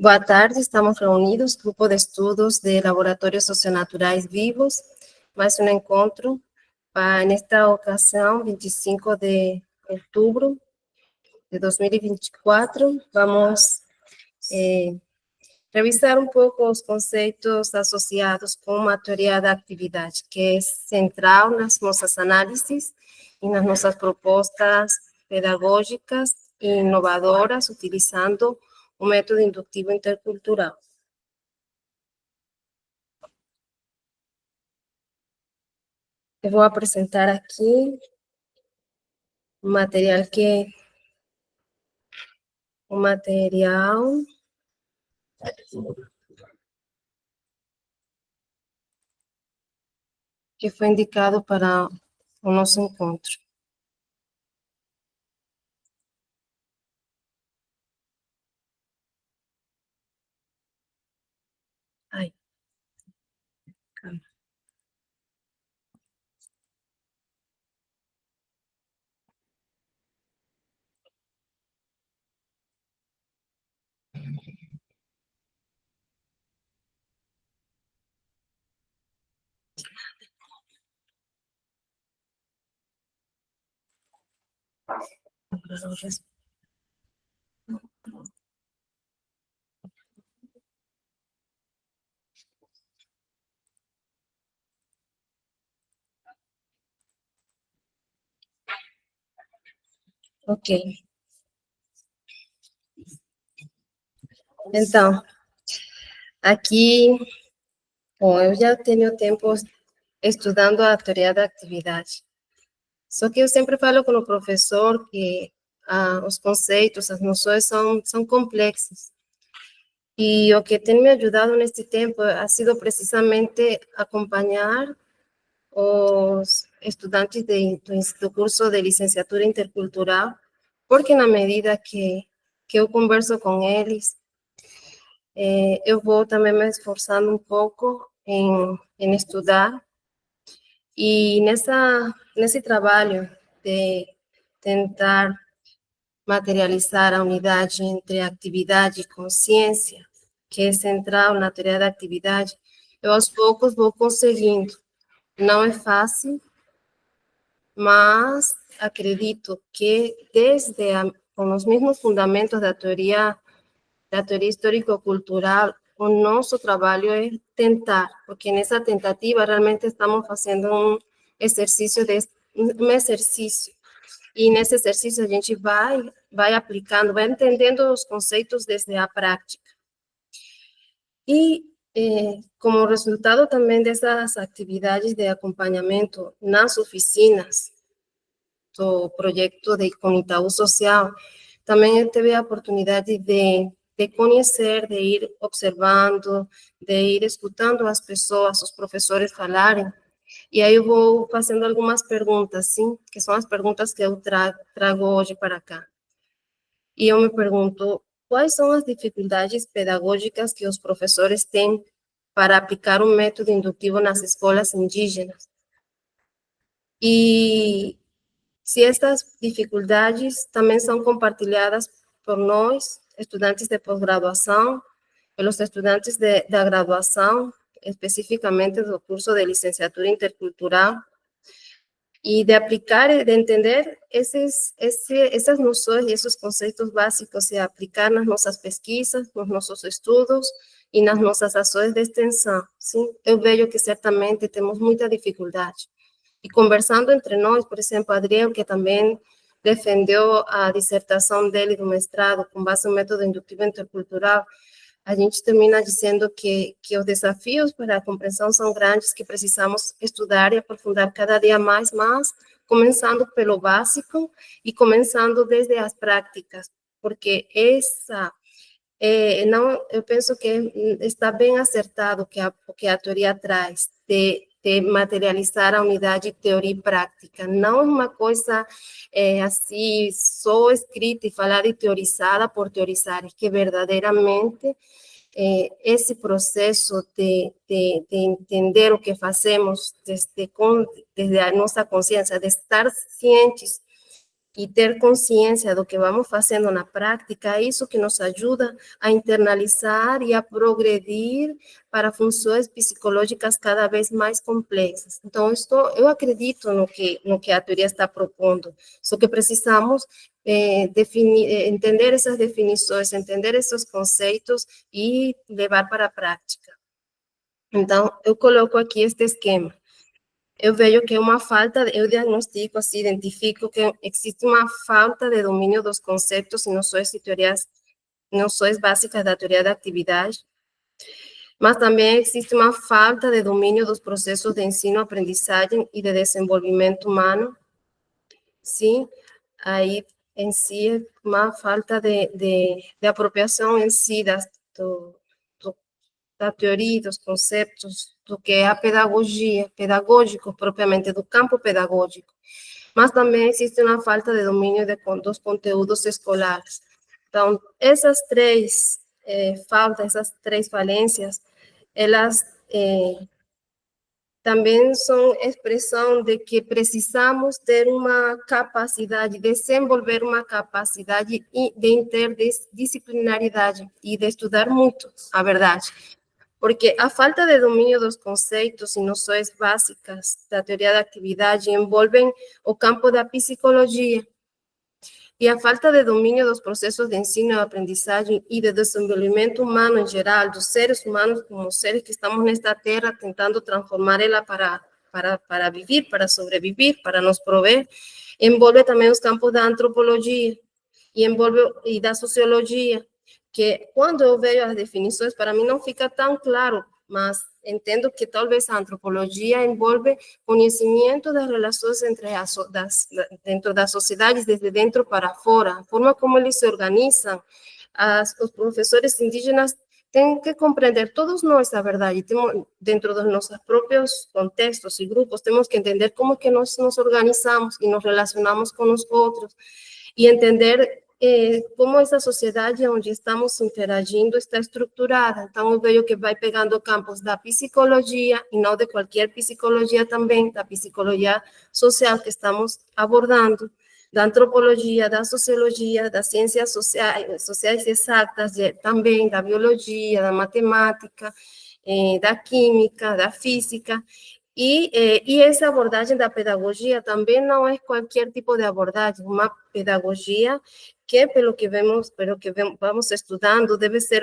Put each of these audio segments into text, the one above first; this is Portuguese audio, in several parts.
Boa tarde, estamos reunidos, Grupo de Estudos de Laboratorios Socionaturais Vivos, mais um encontro para, nesta ocasião, 25 de outubro de 2024, vamos revisar um pouco os conceitos associados com a teoria da atividade, que é central nas nossas análises e nas nossas propostas pedagógicas e inovadoras, utilizando o método indutivo intercultural. Eu vou apresentar aqui o material que foi indicado para o nosso encontro. Ai. Calma. Ok. Então, aqui, bom, eu já tenho tempo estudando a teoria da atividade. Só que eu sempre falo com o professor que os conceitos, as noções são complexos. E o que tem me ajudado neste tempo ha sido precisamente acompanhar os estudantes do curso de licenciatura intercultural, porque na medida que eu converso com eles, eu vou também me esforçando um pouco em estudar, e nesse trabalho de tentar materializar a unidade entre atividade e consciência, que é central na teoria da atividade, eu aos poucos vou conseguindo. Não é fácil, mas acredito que com os mesmos fundamentos da teoria histórico-cultural, o nosso trabalho é tentar, porque nessa tentativa realmente estamos fazendo um exercício, e nesse exercício a gente vai aplicando, vai entendendo os conceitos desde a prática. E como resultado também dessas atividades de acompanhamento nas oficinas do projeto com Itaú Social, também eu tive a oportunidade de conhecer, de ir observando, de ir escutando as pessoas, os professores falarem. E aí eu vou fazendo algumas perguntas, sim, que são as perguntas que eu trago hoje para cá. E eu me pergunto, quais são as dificuldades pedagógicas que os professores têm para aplicar um método indutivo nas escolas indígenas? E se estas dificuldades também são compartilhadas por nós, estudantes de pós-graduação, pelos estudantes da graduação, especificamente do curso de licenciatura intercultural, e de aplicar, de entender essas noções e esses conceitos básicos e aplicar nas nossas pesquisas, nos nossos estudos e nas nossas ações de extensão. Sim, eu vejo que certamente temos muita dificuldade. E conversando entre nós, por exemplo, Adriel, que também defendeu a dissertação dele do mestrado com base no método indutivo intercultural, a gente termina dizendo que os desafios para a compreensão são grandes, que precisamos estudar e aprofundar cada dia mais, mas começando pelo básico e começando desde as práticas, porque eu penso que está bem acertado o que a teoria traz, de materializar a unidade teoria e prática. Não é uma coisa assim, só escrita e falada e teorizada por teorizar, é que verdadeiramente esse processo de entender o que fazemos desde a nossa consciência, de estar cientes e ter consciência do que vamos fazendo na prática, é isso que nos ajuda a internalizar e a progredir para funções psicológicas cada vez mais complexas. Então, eu acredito no que a teoria está propondo, só que precisamos entender essas definições, entender esses conceitos e levar para a prática. Então, eu coloco aqui este esquema. Eu vejo que é uma falta, eu diagnostico, assim, identifico que existe uma falta de domínio dos conceitos e noções e teorias, noções básicas da teoria da atividade, mas também existe uma falta de domínio dos processos de ensino-aprendizagem e de desenvolvimento humano, sim, aí em si é uma falta de apropriação em si do, da teoria, dos conceitos, do que é a pedagogia, pedagógico propriamente, do campo pedagógico. Mas também existe uma falta de domínio dos conteúdos escolares. Então, essas três faltas, essas três falências, elas também são expressão de que precisamos ter uma capacidade, desenvolver uma capacidade de interdisciplinaridade e de estudar muito, a verdade. Porque a falta de domínio dos conceitos e noções básicas da teoria da atividade envolvem o campo da psicologia, e a falta de domínio dos processos de ensino e aprendizagem e de desenvolvimento humano em geral, dos seres humanos como seres que estamos nesta terra tentando transformar ela para viver, para sobreviver, para nos prover, envolve também os campos da antropologia e da sociologia, que quando eu vejo as definições, para mim não fica tão claro, mas entendo que talvez a antropologia envolve conhecimento das relações dentro das sociedades, desde dentro para fora, a forma como eles se organizam. Os professores indígenas têm que compreender, todos nós, a verdade, temos, dentro dos nossos próprios contextos e grupos, temos que entender como que nós nos organizamos e nos relacionamos com os outros, e entender como essa sociedade onde estamos interagindo está estruturada. Então, eu vejo que vai pegando campos da psicologia, e não de qualquer psicologia também, da psicologia social que estamos abordando, da antropologia, da sociologia, das ciências sociais exatas, também da biologia, da matemática, da química, da física, e essa abordagem da pedagogia também não é qualquer tipo de abordagem, uma pedagogia que, vamos estudando, deve ser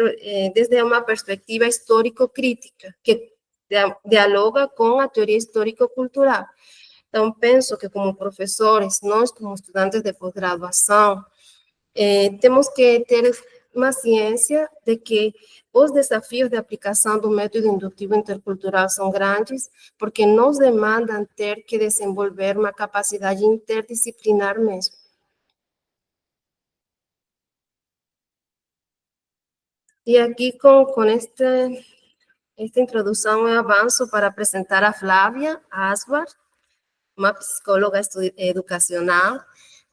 desde uma perspectiva histórico-crítica, que dialoga com a teoria histórico-cultural. Então, penso que como professores, nós como estudantes de pós-graduação, temos que ter uma ciência de que os desafios de aplicação do método indutivo intercultural são grandes, porque nos demandam ter que desenvolver uma capacidade interdisciplinar mesmo. E aqui, com esta introdução, eu avanço para apresentar a Flávia Asbar, uma psicóloga educacional,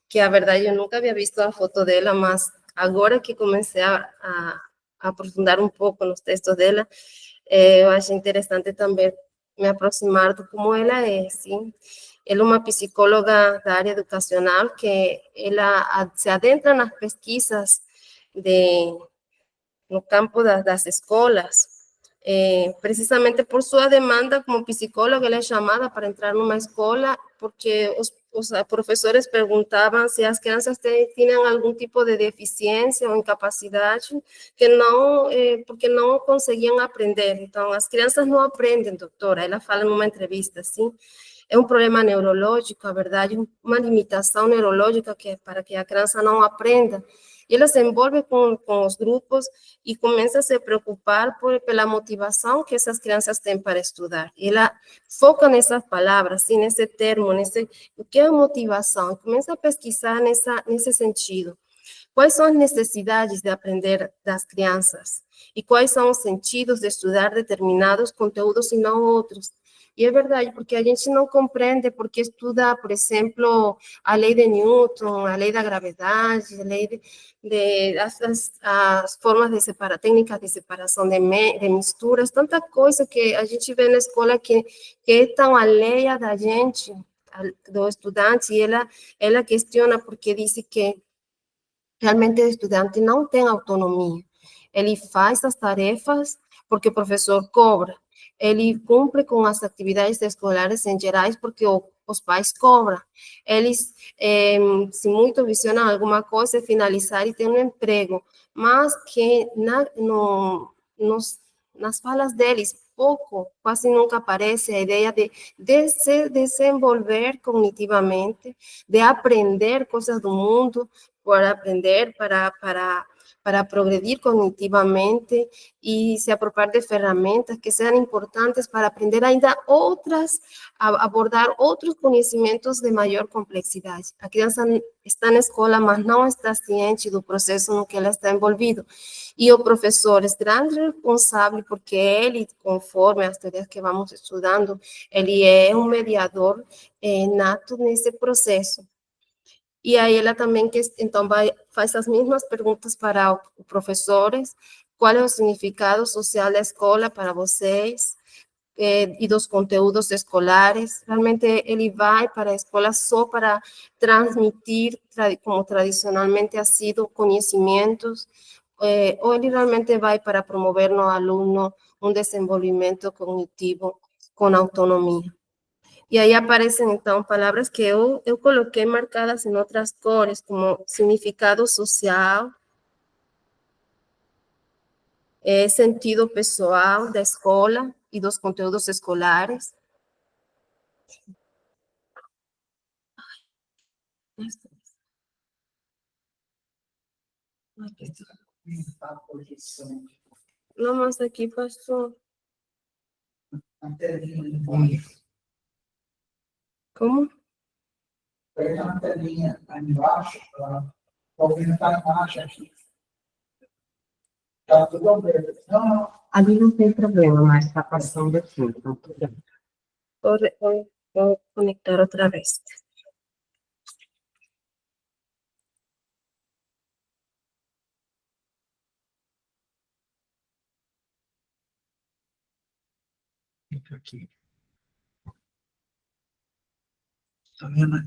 que a verdade eu nunca havia visto a foto dela, mas agora que comecei a aprofundar um pouco nos textos dela, eu achei interessante também me aproximar de como ela é, sim. Ela é uma psicóloga da área educacional que ela se adentra nas pesquisas no campo das escolas, precisamente por sua demanda como psicóloga, ela é chamada para entrar numa escola, porque os professores perguntavam se as crianças tinham algum tipo de deficiência ou incapacidade, que não, porque não conseguiam aprender. Então, as crianças não aprendem, doutora, ela fala numa entrevista, assim, é um problema neurológico, a verdade, uma limitação neurológica para que a criança não aprenda. E ela se envolve com os grupos e começa a se preocupar pela motivação que essas crianças têm para estudar. E ela foca nessas palavras, assim, nesse termo, o que é a motivação, e começa a pesquisar nesse sentido. Quais são as necessidades de aprender das crianças? E quais são os sentidos de estudar determinados conteúdos e não outros? E é verdade, porque a gente não compreende porque estuda, por exemplo, a lei de Newton, a lei da gravidade, a lei as formas de separar, técnicas de separação de misturas, tanta coisa que a gente vê na escola que é tão alheia da gente, do estudante, e ela questiona porque diz que realmente o estudante não tem autonomia. Ele faz as tarefas porque o professor cobra. Ele cumpre com as atividades escolares em gerais porque os pais cobram. Eles, se muito visionam alguma coisa, finalizar e ter um emprego. Mas que nas falas deles, pouco, quase nunca aparece a ideia de se desenvolver cognitivamente, de aprender coisas do mundo, para aprender, para progredir cognitivamente e se apropriar de ferramentas que sejam importantes para aprender ainda outras, abordar outros conhecimentos de maior complexidade. A criança está na escola, mas não está ciente do processo no que ela está envolvida. E o professor é grande responsável, porque ele, conforme as teorias que vamos estudando, ele é um mediador nato nesse processo. E aí ela também então faz as mesmas perguntas para os professores: qual é o significado social da escola para vocês, e dos conteúdos escolares. Realmente ele vai para a escola só para transmitir, como tradicionalmente ha sido, conhecimentos, ou ele realmente vai para promover no aluno um desenvolvimento cognitivo com autonomia. E aí aparecem, então, palavras que eu coloquei marcadas em outras cores, como significado social, sentido pessoal da escola e dos conteúdos escolares. Não, mas aqui passou. Como? Pega na telinha aí embaixo, talvez está embaixo aqui. Está tudo bem. Não. Ali não tem problema, mas está passando aqui, então tudo bem. Vou conectar outra vez. Aqui. Está vendo?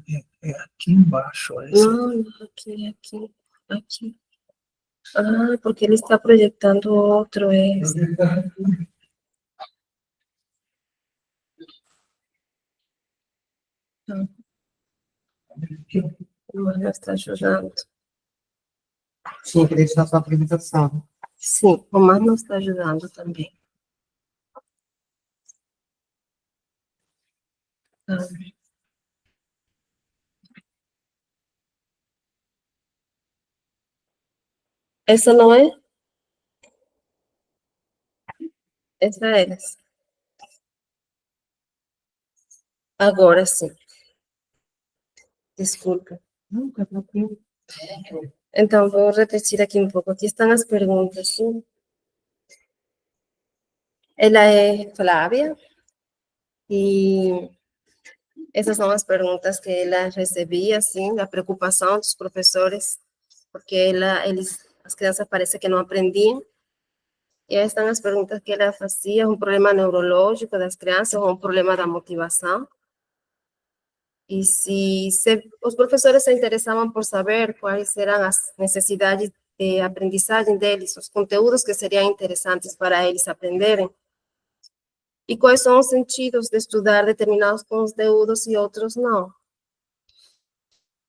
É aqui embaixo. Não, aqui. Ah, porque ele está projetando outro. Não. Mas não está ajudando. Sim, que deixar sua apresentação. Sim, o Mar não está ajudando também. Ah. Essa não é? Essa é essa. Agora sim. Desculpa. Não, está tranquilo. Então, vou repetir aqui um pouco. Aqui estão as perguntas, sim. Ela é Flávia, e essas são as perguntas que ela recebia, assim, a preocupação dos professores, porque as crianças parece que não aprendiam. E aí estão as perguntas que ela fazia: um problema neurológico das crianças ou um problema da motivação. E se os professores se interessavam por saber quais eram as necessidades de aprendizagem deles, os conteúdos que seriam interessantes para eles aprenderem, e quais são os sentidos de estudar determinados conteúdos e outros não.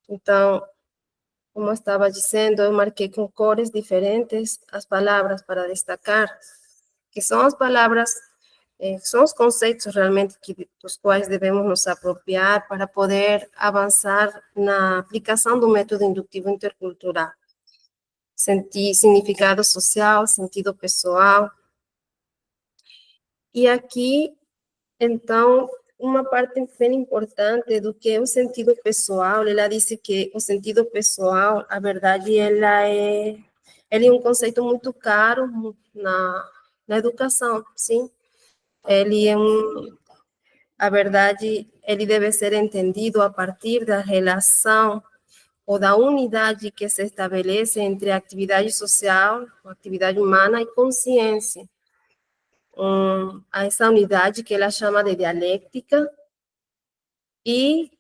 Então, como eu estava dizendo, eu marquei com cores diferentes as palavras para destacar, que são as palavras, são os conceitos realmente dos quais devemos nos apropriar para poder avançar na aplicação do método indutivo intercultural. Significado social, sentido pessoal. E aqui, então, uma parte bem importante do que é o sentido pessoal, ela disse que o sentido pessoal, a verdade, ele é um conceito muito caro na educação, sim. Ele é a verdade, ele deve ser entendido a partir da relação ou da unidade que se estabelece entre atividade social, atividade humana e consciência. A essa unidade que ela chama de dialéctica, e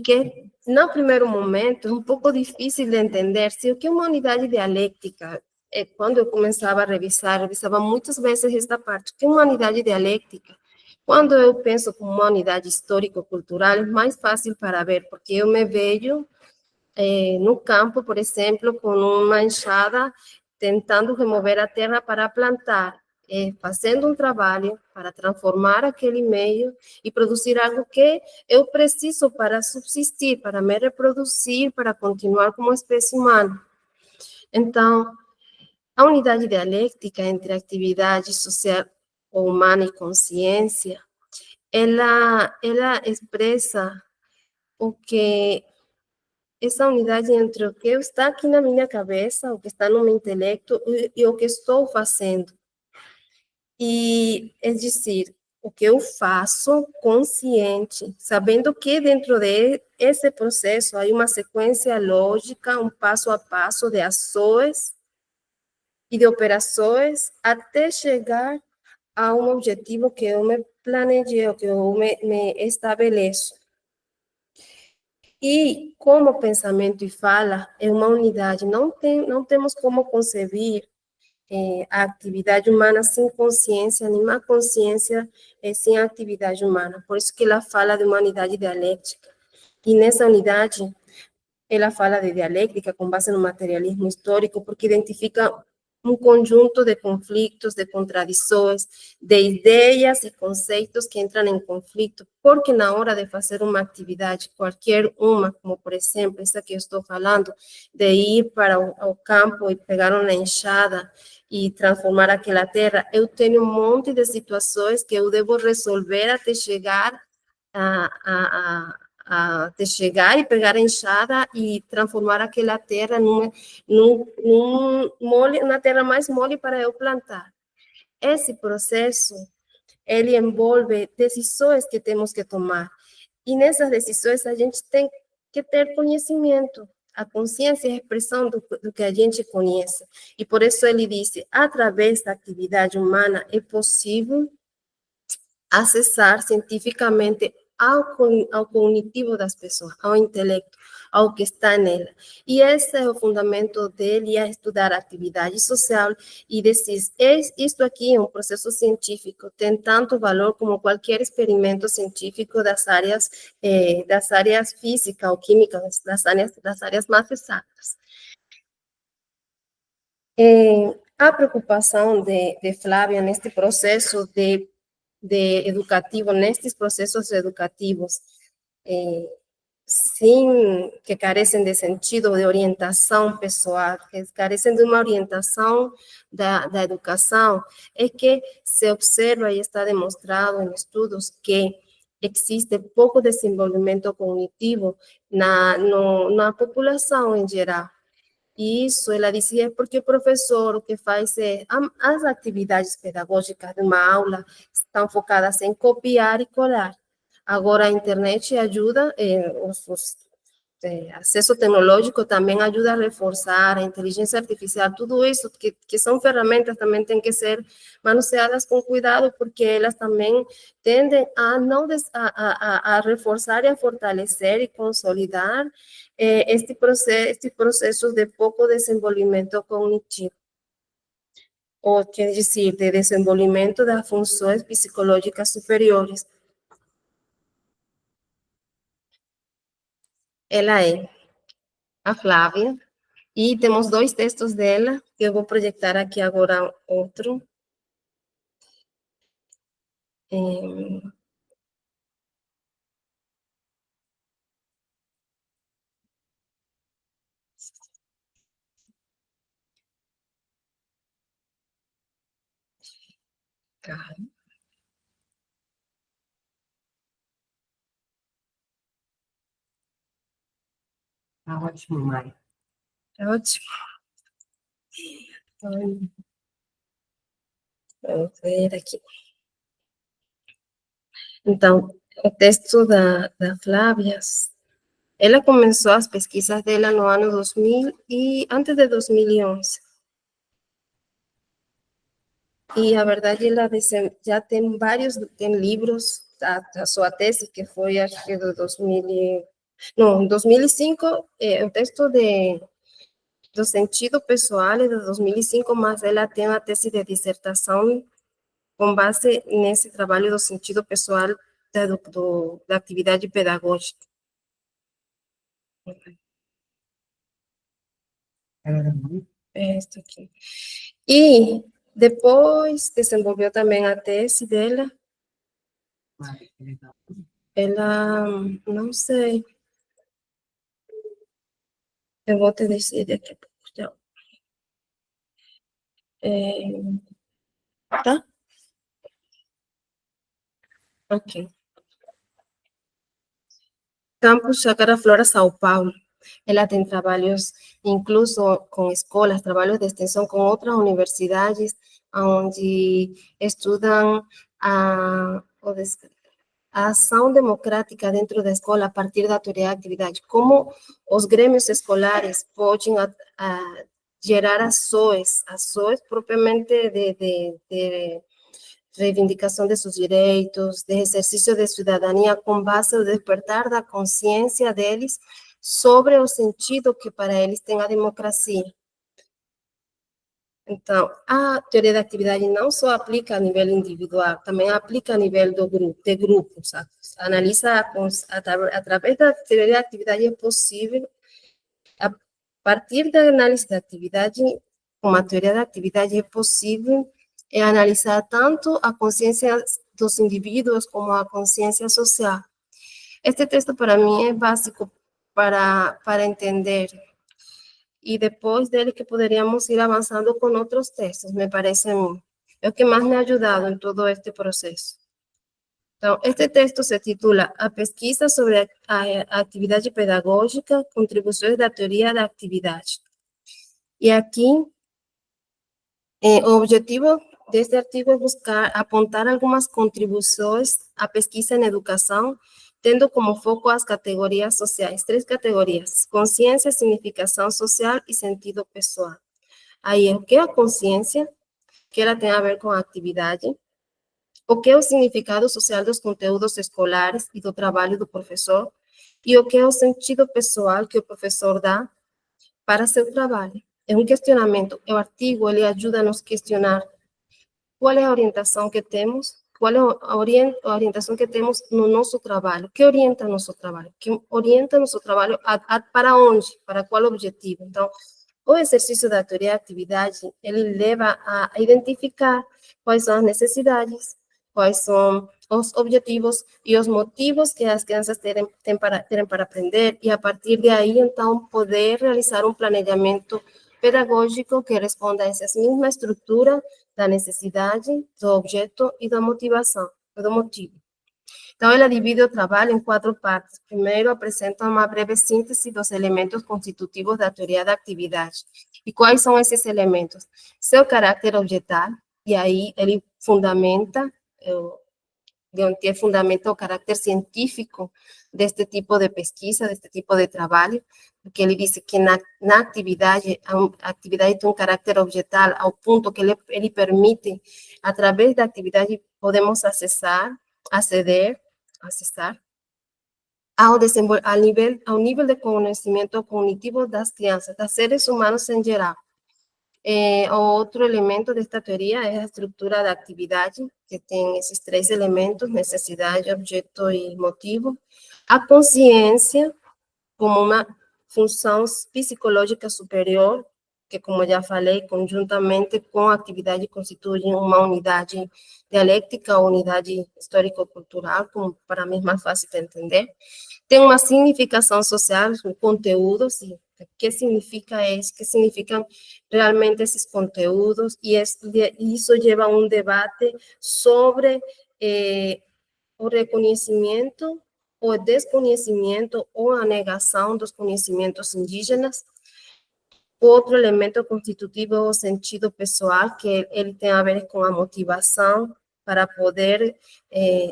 que no primeiro momento é um pouco difícil de entender se o que é uma unidade dialéctica. Quando eu começava a revisava muitas vezes esta parte, que é uma unidade dialéctica. Quando eu penso como uma unidade histórico-cultural, é mais fácil para ver, porque eu me vejo no campo, por exemplo, com uma enxada, tentando remover a terra para plantar, fazendo um trabalho para transformar aquele meio e produzir algo que eu preciso para subsistir, para me reproduzir, para continuar como espécie humana. Então, a unidade dialéctica entre atividade social humana e consciência, ela expressa o que essa unidade entre o que está aqui na minha cabeça, o que está no meu intelecto e o que estou fazendo. E, é dizer, o que eu faço consciente, sabendo que dentro desse processo há uma sequência lógica, um passo a passo de ações e de operações até chegar a um objetivo que eu me planejei, que eu me estabeleço. E como pensamento e fala é uma unidade, não temos como conceber a atividade humana sem consciência, nenhuma consciência sem atividade humana. Por isso que ela fala de uma unidade dialética. E nessa unidade, ela fala de dialéctica com base no materialismo histórico, porque identifica um conjunto de conflitos, de contradições, de ideias e conceitos que entram em conflito, porque na hora de fazer uma atividade, qualquer uma, como por exemplo essa que eu estou falando, de ir para o campo e pegar uma enxada e transformar aquela terra, eu tenho um monte de situações que eu devo resolver até chegar de chegar e pegar a enxada e transformar aquela terra num mole, uma terra mais mole para eu plantar. Esse processo, ele envolve decisões que temos que tomar. E nessas decisões a gente tem que ter conhecimento. A consciência é a expressão do que a gente conhece. E por isso ele disse, através da atividade humana é possível acessar cientificamente ao cognitivo das pessoas, ao intelecto, ao que está nela. E esse é o fundamento dele, é estudar a atividade social e dizer, isto aqui é um processo científico, tem tanto valor como qualquer experimento científico das áreas física ou químicas, das áreas mais exatas. A preocupação de Flávia neste processo de educativo, nestes processos educativos, sim, que carecem de sentido, de orientação pessoal, que carecem de uma orientação da educação, é que se observa e está demonstrado em estudos que existe pouco desenvolvimento cognitivo na população em geral. Isso, ela dizia, porque o professor o que faz as atividades pedagógicas de uma aula estão focadas em copiar e colar. Agora, a internet ajuda, acesso tecnológico também ajuda a reforçar a inteligência artificial, tudo isso que são ferramentas também têm que ser manuseadas com cuidado, porque elas também tendem a não a reforçar e a fortalecer e consolidar este processo de pouco desenvolvimento cognitivo, ou quer dizer, de desenvolvimento das funções psicológicas superiores. Ela é a Flávia, e temos dois textos dela, que eu vou projetar aqui agora outro. Tá ótimo, Mari. É ótimo. Vamos ver aqui. Então, o texto da Flávia, ela começou as pesquisas dela no ano 2000 e antes de 2011. E a verdade, ela já tem vários tem livros, a sua tese, que foi, acho que, do 2000 não, 2005, o texto do sentido pessoal é de 2005, mas ela tem a tese de dissertação com base nesse trabalho do sentido pessoal da atividade pedagógica. É isso aqui. E depois desenvolveu também a tese dela. Ela, não sei, eu vou te dizer daqui a pouco. Tchau. Tá? Ok. Campus Chácara Flora, São Paulo. Ela tem trabalhos, incluso com escolas, trabalhos de extensão com outras universidades, onde estudam a ação democrática dentro da escola a partir da teoria da atividade. Como os grêmios escolares podem gerar ações propriamente de reivindicação de seus direitos, de exercício de cidadania com base no despertar da consciência deles sobre o sentido que para eles tem a democracia. Então, a teoria da atividade não só aplica a nível individual, também aplica a nível de grupo, sabe? Analisa, através da teoria da atividade, é possível, a partir da análise da atividade, com a teoria da atividade, é possível analisar tanto a consciência dos indivíduos como a consciência social. Este texto, para mim, é básico para entender, e depois dele que poderíamos ir avançando com outros textos, me parece a mim. É o que mais me ha ajudado em todo este processo. Então, este texto se titula A Pesquisa sobre a Atividade Pedagógica, Contribuições da Teoria da Atividade. E aqui, o objetivo deste artigo é buscar apontar algumas contribuições à pesquisa em educação, tendo como foco as categorias sociais, 3 categorias: consciência, significação social e sentido pessoal. Aí, o que é a consciência, que ela tem a ver com a atividade, o que é o significado social dos conteúdos escolares e do trabalho do professor, e o que é o sentido pessoal que o professor dá para seu trabalho. É um questionamento. O artigo, ele ajuda a nos questionar qual é a orientação que temos, qual é a orientação que temos no nosso trabalho, que orienta nosso trabalho, que orienta nosso trabalho para onde, para qual objetivo. Então, o exercício da teoria da atividade, ele leva a identificar quais são as necessidades, quais são os objetivos e os motivos que as crianças terem para aprender, e a partir de aí, então, poder realizar um planejamento pedagógico que responda a essa mesma estrutura da necessidade, do objeto e da motivação, do motivo. Então, ela divide o trabalho em 4 partes. Primeiro, apresenta uma breve síntese dos elementos constitutivos da teoria da atividade. E quais são esses elementos? Seu caráter objetal, e aí ele fundamenta, de onde fundamenta o caráter científico deste tipo de pesquisa, deste tipo de trabalho, porque ele diz que na atividade, a atividade tem um caráter objetal ao ponto que ele permite, através da atividade, podemos acessar ao nível de conhecimento cognitivo das crianças, dos seres humanos em geral. Outro elemento desta teoria é a estrutura da atividade, que tem esses 3 elementos: necessidade, objeto e motivo. A consciência, como uma função psicológica superior, que, como já falei, conjuntamente com a atividade constituem uma unidade dialética, ou unidade histórico-cultural, como para mim é mais fácil de entender. Tem uma significação social, um conteúdo, sim. O que significa isso? O que significam realmente esses conteúdos? E isso leva a um debate sobre o reconhecimento, o desconhecimento ou a negação dos conhecimentos indígenas. Outro elemento constitutivo é o sentido pessoal, que ele tem a ver com a motivação para poder,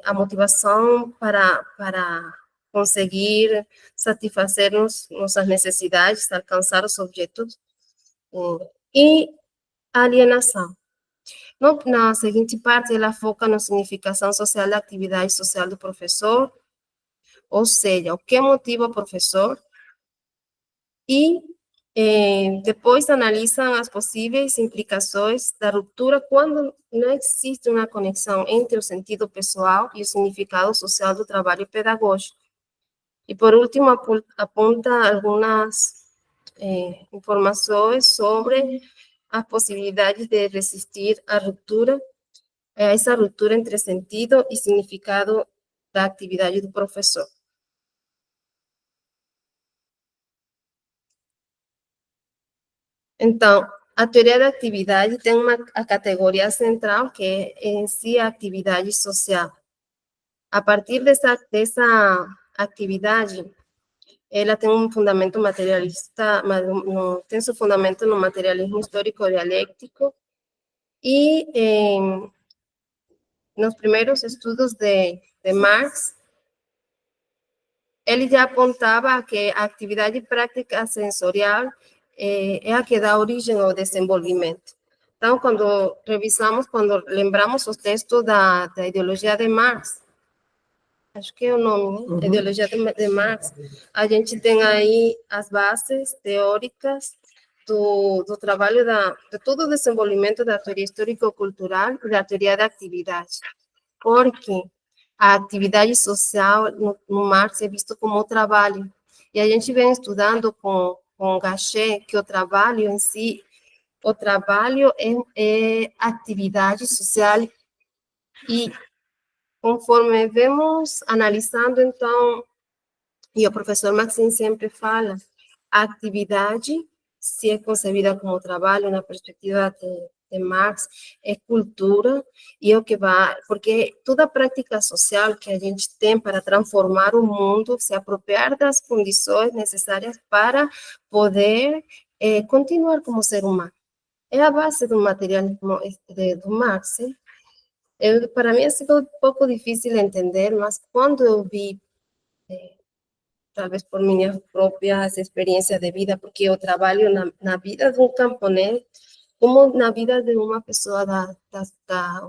a motivação para conseguir satisfazer nossas necessidades, alcançar os objetivos, e alienação. Na seguinte parte, ela foca na significação social da atividade social do professor, ou seja, o que motiva o professor, e depois analisam as possíveis implicações da ruptura quando não existe uma conexão entre o sentido pessoal e o significado social do trabalho pedagógico. E, por último, aponta algumas informações sobre a possibilidade de resistir à ruptura, a essa ruptura entre sentido e significado da atividade do professor. Então, a teoria da atividade tem a categoria central, que é em si a atividade social. A partir dessa atividade, ela tem um fundamento materialista, tem seu fundamento no materialismo histórico-dialéctico, e nos primeiros estudos de Marx, ele já apontava que a atividade prática sensorial é a que dá origem ao desenvolvimento. Então, quando lembramos os textos da ideologia de Marx, acho que é o nome, né? Ideologia de Marx, a gente tem aí as bases teóricas do trabalho de todo o desenvolvimento da teoria histórico-cultural e da teoria da atividade, porque a atividade social no Marx é visto como trabalho, e a gente vem estudando com Gachet que o trabalho em si, o trabalho é atividade social, e conforme vemos analisando, então, e o professor Maxim sempre fala, a atividade, se é concebida como trabalho na perspectiva de Marx, é cultura, e é o que vai, porque toda prática social que a gente tem para transformar o mundo, se apropriar das condições necessárias para poder continuar como ser humano. É a base do materialismo do Marx. Para mim, ha sido um pouco difícil entender, mas quando eu vi, talvez por minhas próprias experiências de vida, porque eu trabalho na vida de um camponês, como na vida de uma pessoa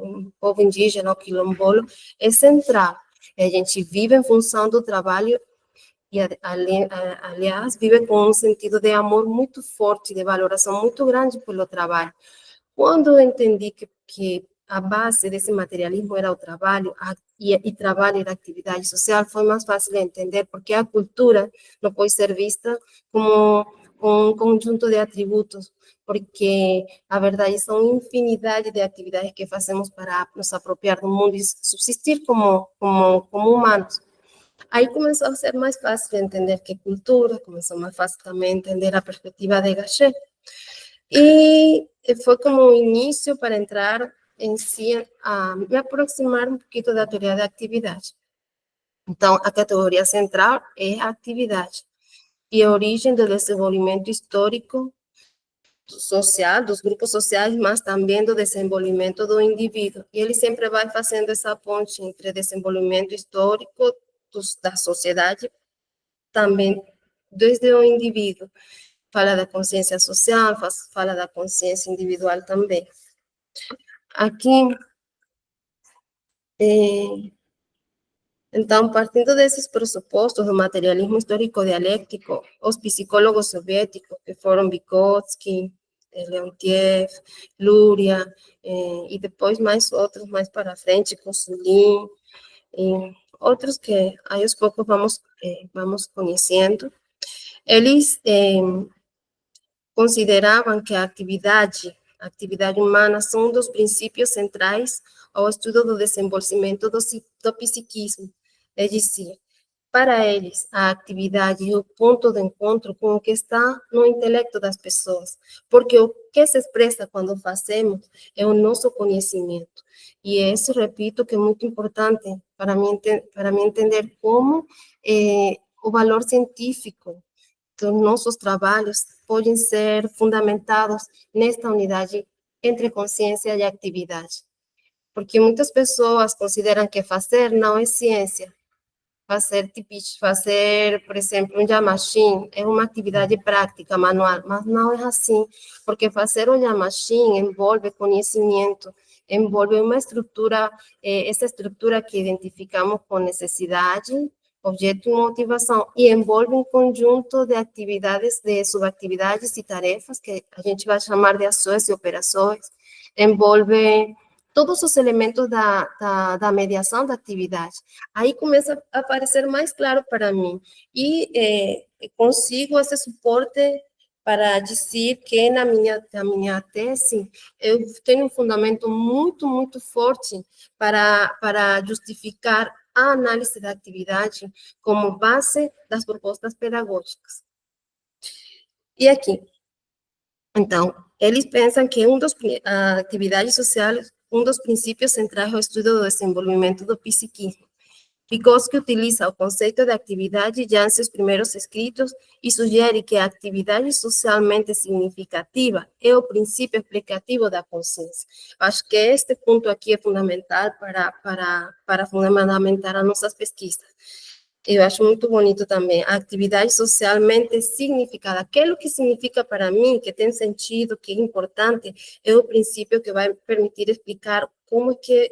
um povo indígena, o quilombola, é central. A gente vive em função do trabalho e, aliás, vive com um sentido de amor muito forte, de valoração muito grande pelo trabalho. Quando eu entendi que a base desse materialismo era o trabalho, e trabalho era atividade social, foi mais fácil de entender, porque a cultura não pode ser vista como um conjunto de atributos, porque, a verdade, são infinidade de atividades que fazemos para nos apropriar do mundo e subsistir como humanos. Aí começou a ser mais fácil de entender que cultura, começou mais fácil também entender a perspectiva de Gachet. E foi como um início para entrar em si, a me aproximar um pouquinho da teoria da atividade. Então, a categoria central é a atividade e a origem do desenvolvimento histórico social, dos grupos sociais, mas também do desenvolvimento do indivíduo. E ele sempre vai fazendo essa ponte entre desenvolvimento histórico da sociedade, também desde o indivíduo. Fala da consciência social, fala da consciência individual também. Aqui, então, partindo desses pressupostos do materialismo histórico-dialéctico, os psicólogos soviéticos, que foram Vygotsky, Leontiev, Luria, e depois mais outros mais para frente, Kosulin, e outros que aí aos poucos vamos conhecendo, eles consideravam que a atividade humana são um dos princípios centrais ao estudo do desenvolvimento do psiquismo. É dizer, para eles, a atividade é o ponto de encontro com o que está no intelecto das pessoas, porque o que se expressa quando fazemos é o nosso conhecimento. E isso, repito, que é muito importante para mim entender como o valor científico dos nossos trabalhos podem ser fundamentados nesta unidade entre consciência e atividade. Porque muitas pessoas consideram que fazer não é ciência. Fazer, por exemplo, um yamashim é uma atividade prática, manual, mas não é assim, porque fazer um yamashim envolve conhecimento, envolve uma estrutura, essa estrutura que identificamos com necessidade, objeto e motivação, e envolve um conjunto de atividades, de subatividades e tarefas, que a gente vai chamar de ações e operações, envolve todos os elementos da mediação da atividade. Aí começa a aparecer mais claro para mim, e consigo esse suporte para dizer que na minha tese eu tenho um fundamento muito forte para justificar a análise da atividade como base das propostas pedagógicas. E aqui, então, eles pensam que a atividade social, um dos princípios centrais é o estudo do desenvolvimento do psiquismo. Vygotsky utiliza o conceito de atividade já em seus primeiros escritos e sugere que a atividade socialmente significativa é o princípio explicativo da consciência. Acho que este ponto aqui é fundamental para fundamentar as nossas pesquisas. Eu acho muito bonito também, a atividade socialmente significada. Aquilo que significa para mim, que tem sentido, que é importante, é o princípio que vai permitir explicar como é que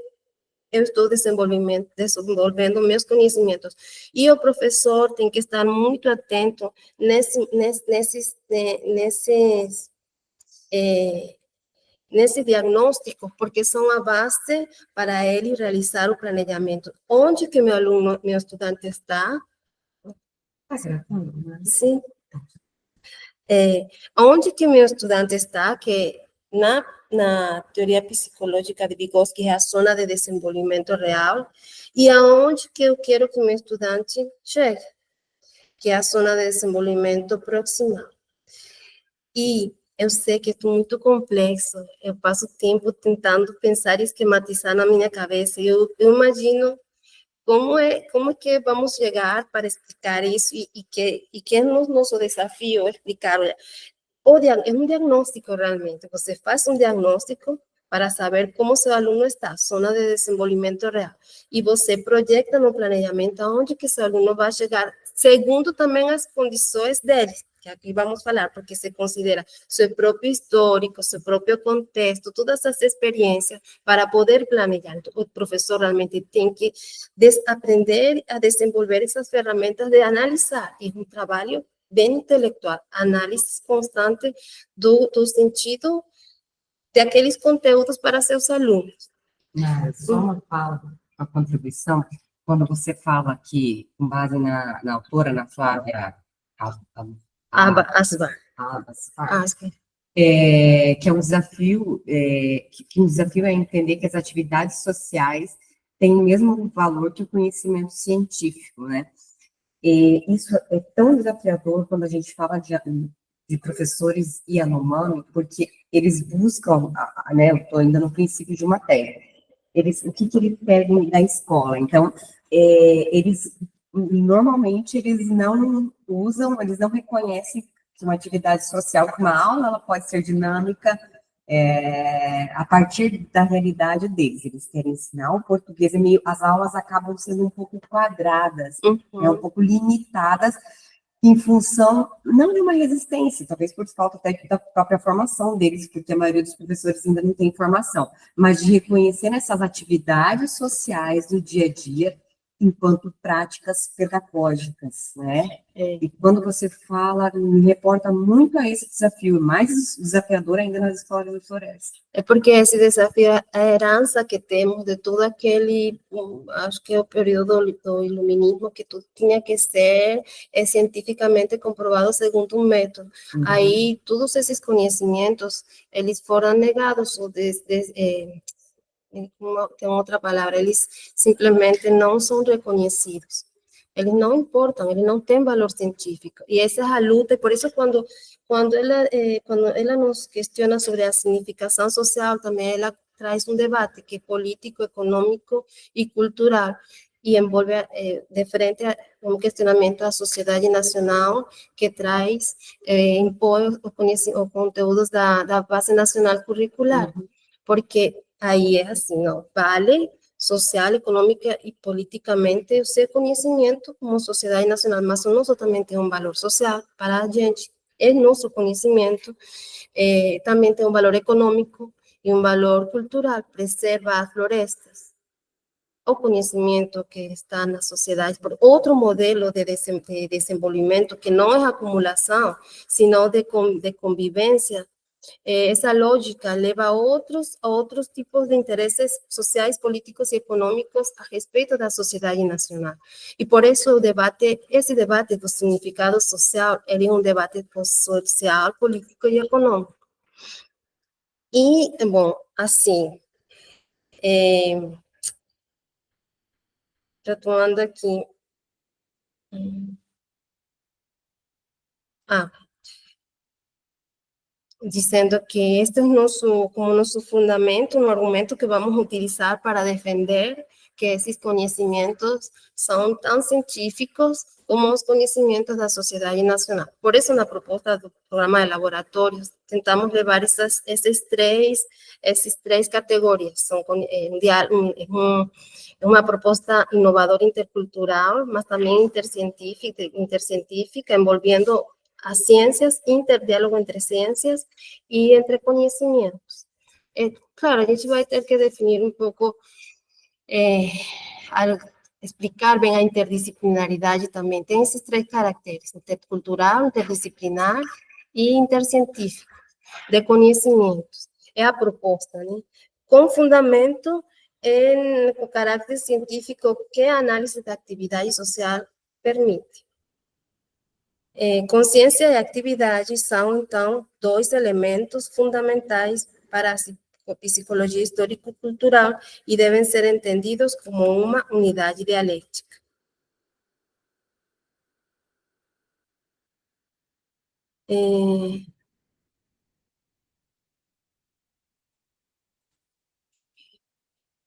eu estou desenvolvendo meus conhecimentos. E o professor tem que estar muito atento nesse diagnóstico, porque são a base para ele realizar o planejamento. Onde que meu estudante está? Sim. Onde que meu estudante está, que na teoria psicológica de Vygotsky é a zona de desenvolvimento real, e aonde que eu quero que meu estudante chegue, que é a zona de desenvolvimento proximal. E eu sei que é muito complexo, eu passo tempo tentando pensar e esquematizar na minha cabeça, eu imagino como é que vamos chegar para explicar isso, e que é o nosso desafio explicar. É um diagnóstico realmente. Você faz um diagnóstico para saber como seu aluno está, zona de desenvolvimento real. E você projeta no planejamento aonde que seu aluno vai chegar, segundo também as condições dele, que aqui vamos falar, porque se considera seu próprio histórico, seu próprio contexto, todas as experiências para poder planejar. Então, o professor realmente tem que aprender a desenvolver essas ferramentas de analisar. É um trabalho bem intelectual, análise constante do sentido daqueles conteúdos para seus alunos. Só uma fala, uma contribuição, quando você fala que, com base na autora, na Flávia Asbar. Que é um desafio, que um desafio é entender que as atividades sociais têm o mesmo valor que o conhecimento científico, né? E isso é tão desafiador quando a gente fala de professores Yanomami, porque eles buscam, né, eu estou ainda no princípio de matéria, o que eles pedem da escola? Então, normalmente, eles não usam, eles não reconhecem que uma atividade social, que uma aula, ela pode ser dinâmica, a partir da realidade deles. Eles querem ensinar o português, as aulas acabam sendo um pouco quadradas, um pouco limitadas, em função, não de uma resistência, talvez por falta até da própria formação deles, porque a maioria dos professores ainda não tem formação, mas de reconhecer essas atividades sociais do dia a dia enquanto práticas pedagógicas, né? E quando você fala, me reporta muito a esse desafio, mais desafiador ainda nas escolas do Floresta. É porque esse desafio é a herança que temos de todo aquele, acho que é o período do iluminismo, que tudo tinha que ser cientificamente comprovado segundo um método. Aí, todos esses conhecimentos, eles foram negados, ou tem outra palavra, eles simplesmente não são reconhecidos. Eles não importam, eles não têm valor científico. E essa é a luta, e por isso quando ela nos questiona sobre a significação social, também ela traz um debate que é político, econômico e cultural, e envolve de frente a um questionamento da sociedade nacional, que traz, impõe os conteúdos da base nacional curricular, porque aí é assim, não, vale social, econômica e politicamente o seu conhecimento como sociedade nacional, mas o nosso também tem um valor social para a gente, é nosso conhecimento, também tem um valor econômico, e um valor cultural preserva as florestas. O conhecimento que está na sociedade, por outro modelo de desenvolvimento que não é acumulação, sino de convivência. Essa lógica leva a outros tipos de interesses sociais, políticos e econômicos a respeito da sociedade nacional. E por isso esse debate do significado social, ele é um debate social, político e econômico. E, bom, assim, retomando aqui. Dizendo que este é como nosso fundamento, um argumento que vamos utilizar para defender que esses conhecimentos são tão científicos como os conhecimentos da sociedade nacional. Por isso, na proposta do programa de laboratórios, tentamos levar essas três categorias. São uma proposta inovadora intercultural, mas também intercientífica, envolvendo as ciências, interdiálogo entre ciências e entre conhecimentos. Claro, a gente vai ter que definir um pouco, explicar bem a interdisciplinaridade também. Tem esses três caracteres: intercultural, interdisciplinar e intercientífico, de conhecimentos. É a proposta, né? Com fundamento em o caráter científico que a análise da atividade social permite. Consciência e atividade são, então, dois elementos fundamentais para a psicologia histórico-cultural e devem ser entendidos como uma unidade dialética.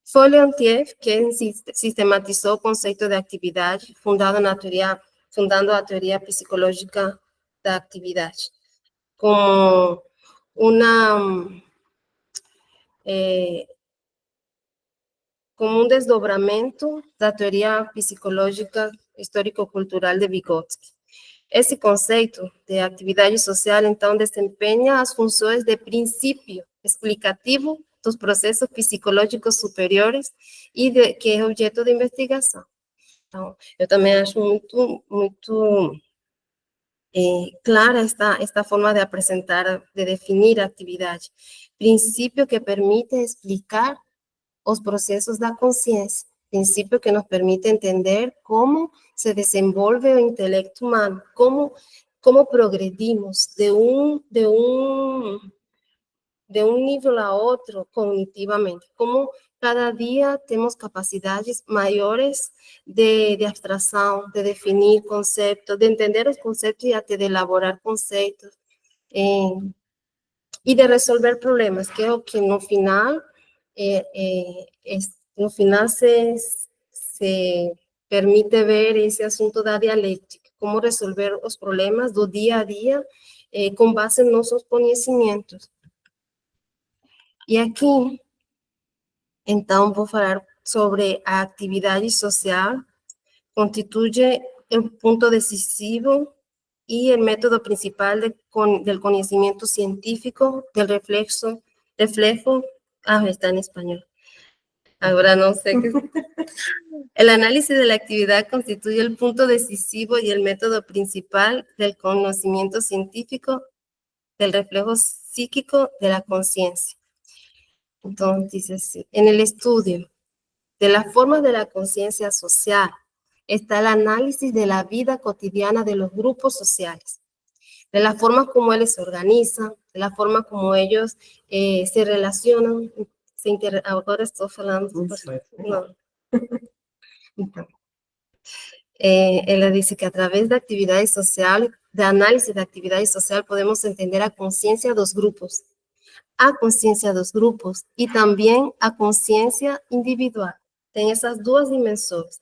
Foi Leontiev quem sistematizou o conceito de atividade, fundando a teoria psicológica da atividade, como como um desdobramento da teoria psicológica histórico-cultural de Vygotsky. Esse conceito de atividade social, então, desempenha as funções de princípio explicativo dos processos psicológicos superiores e que é objeto de investigação. Então, eu também acho muito clara esta forma de apresentar, de definir a atividade. Princípio que permite explicar os processos da consciência, princípio que nos permite entender como se desenvolve o intelecto humano, como progredimos de um nível a outro cognitivamente, como cada dia temos capacidades maiores de abstração, de definir conceitos, de entender os conceitos e até de elaborar conceitos, e de resolver problemas, que é o que no final se permite ver esse assunto da dialética, como resolver os problemas do dia a dia com base nos nossos conhecimentos. E aqui, então, vou falar sobre a atividade social, constituye o ponto decisivo y el método principal del conocimiento científico del reflejo, está en español. Ahora no sé qué. El análisis de la actividad constituye el punto decisivo y el método principal del conocimiento científico del reflejo psíquico de la conciencia. Entonces, dice así, en el estudio de la forma de la conciencia social está el análisis de la vida cotidiana de los grupos sociales, de la forma como ellos se organizan, de la forma como ellos se relacionan, ahora estoy hablando, no. Ella dice que a través de actividades sociales, de análisis de actividades sociales, podemos entender a conciencia dos grupos, y también a consciência individual. Tem essas duas dimensões.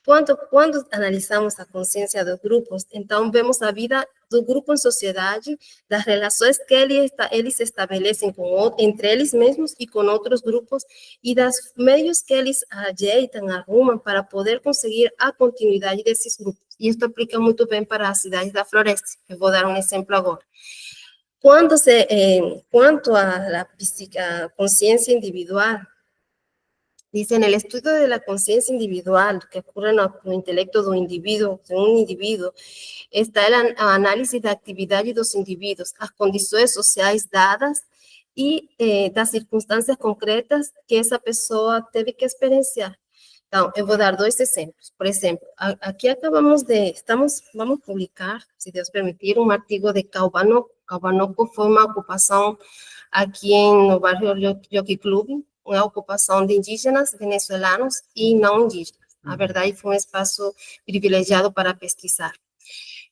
Quando analisamos a consciência dos grupos, então vemos a vida do grupo em sociedade, das relações que eles estabelecem entre eles mesmos e com outros grupos, e dos meios que eles ajeitam, arrumam para poder conseguir a continuidade desses grupos. E isso aplica muito bem para as cidades da floresta. Eu vou dar um exemplo agora. Cuanto a la conciencia individual, dice, en el estudio de la conciencia individual que ocurre no intelecto de un individuo, está el análisis da atividade dos indivíduos, as condições sociais dadas e das circunstâncias concretas que essa pessoa teve que experienciar. Então, eu vou dar 2 exemplos. Por exemplo, aqui vamos publicar, se Deus permitir, um artigo de Calvanoco. Calvanoco foi uma ocupação aqui no bairro Jockey Club, uma ocupação de indígenas, venezuelanos e não indígenas. A verdade, foi um espaço privilegiado para pesquisar.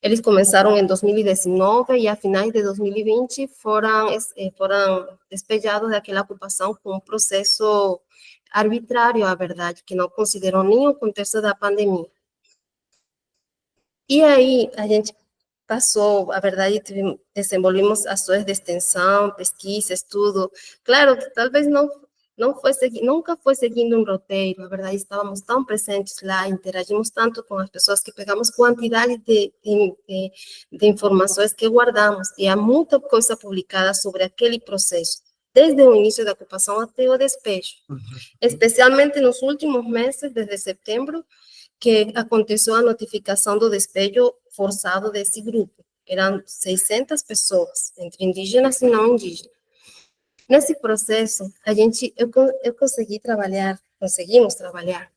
Eles começaram em 2019 e a finais de 2020 foram despejados daquela ocupação com um processo arbitrário, a verdade, que não considerou nem o contexto da pandemia. E aí a gente passou, a verdade, desenvolvemos ações de extensão, pesquisa, estudo. Claro que talvez nunca foi seguindo um roteiro, a verdade, estávamos tão presentes lá, interagimos tanto com as pessoas que pegamos quantidade de informações que guardamos, e há muita coisa publicada sobre aquele processo, desde o início da ocupação até o despejo, especialmente nos últimos meses, desde setembro, que aconteceu a notificação do despejo forçado desse grupo. Eram 600 pessoas, entre indígenas e não indígenas. Nesse processo, conseguimos trabalhar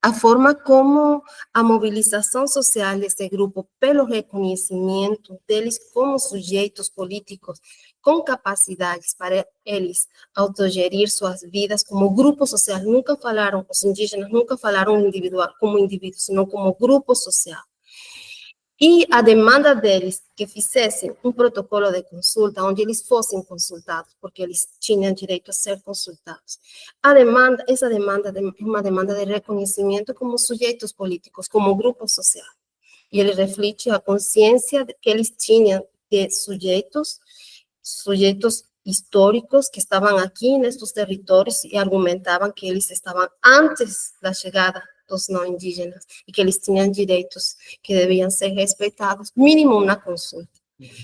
a forma como a mobilização social desse grupo pelo reconhecimento deles como sujeitos políticos com capacidades para eles autogerir suas vidas como grupo social. Os indígenas nunca falaram como indivíduo, senão como grupo social. E a demanda deles que fizessem um protocolo de consulta, onde eles fossem consultados, porque eles tinham direito a ser consultados. Essa demanda é uma demanda de reconhecimento como sujeitos políticos, como grupo social. E ele reflete a consciência que eles tinham de sujeitos históricos que estavam aqui nestes territórios e argumentavam que eles estavam antes da chegada dos não indígenas e que eles tinham direitos que deviam ser respeitados, mínimo na consulta.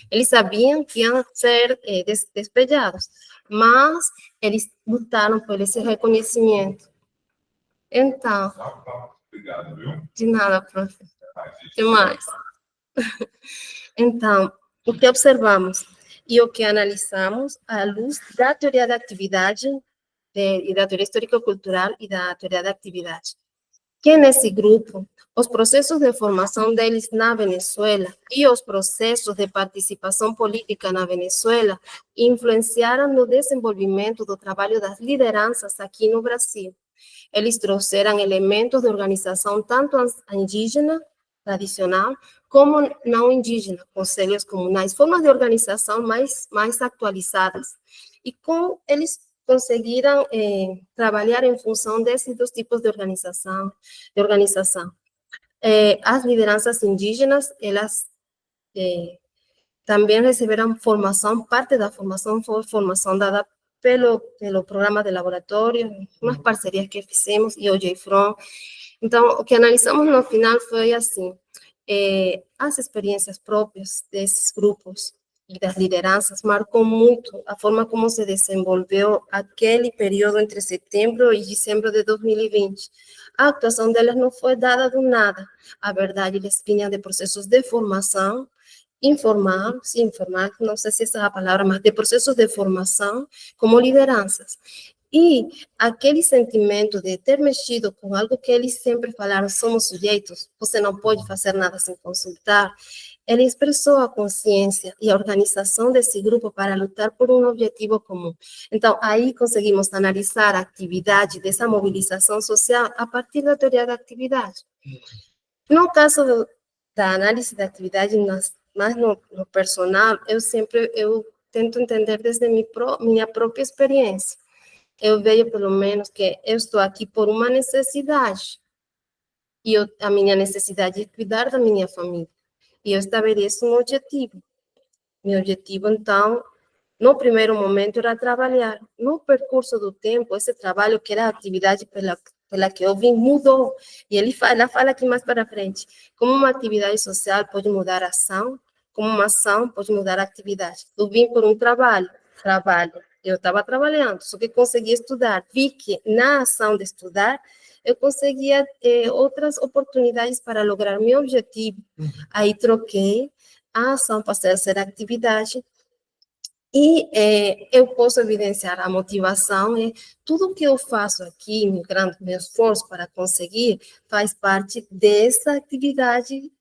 Eles sabiam que iam ser despejados, mas eles lutaram por esse reconhecimento. Então, obrigado, viu? De nada, prof. Até mais. Então, o que observamos e o que analisamos à luz da teoria da atividade, e da teoria histórico-cultural e da teoria da atividade. Que nesse grupo, os processos de formação deles na Venezuela e os processos de participação política na Venezuela influenciaram no desenvolvimento do trabalho das lideranças aqui no Brasil. Eles trouxeram elementos de organização tanto indígena, tradicional, como não indígena, conselhos comunais, formas de organização mais atualizadas. E eles conseguiram trabalhar em função desses dois tipos de organização. As lideranças indígenas, elas também receberam formação, parte da formação foi formação dada pelo programa de laboratório, umas parcerias que fizemos, e o JFRON. Então, o que analisamos no final foi assim, as experiências próprias desses grupos e das lideranças marcou muito a forma como se desenvolveu aquele período entre setembro e dezembro de 2020. A atuação delas não foi dada do nada. A verdade, eles vinham de processos de formação, informal, não sei se essa é a palavra, mas de processos de formação como lideranças. E aquele sentimento de ter mexido com algo que eles sempre falaram, somos sujeitos, você não pode fazer nada sem consultar, ele expressou a consciência e a organização desse grupo para lutar por um objetivo comum. Então, aí conseguimos analisar a atividade dessa mobilização social a partir da teoria da atividade. No caso da análise da atividade, mais no personal, eu tento entender desde minha própria experiência. Eu vejo, pelo menos, que eu estou aqui por uma necessidade. E a minha necessidade é cuidar da minha família. E eu estabeleço um objetivo. Meu objetivo, então, no primeiro momento, era trabalhar. No percurso do tempo, esse trabalho, que era a atividade pela que eu vim, mudou. E ela fala aqui mais para frente, como uma atividade social pode mudar a ação, como uma ação, pode mudar a atividade. Eu vim por um trabalho, eu estava trabalhando, só que consegui estudar. Vi que na ação de estudar, eu conseguia outras oportunidades para lograr meu objetivo. Aí troquei a ação, passei a ser atividade. E eu posso evidenciar a motivação e tudo que eu faço aqui, meu esforço para conseguir, faz parte dessa atividade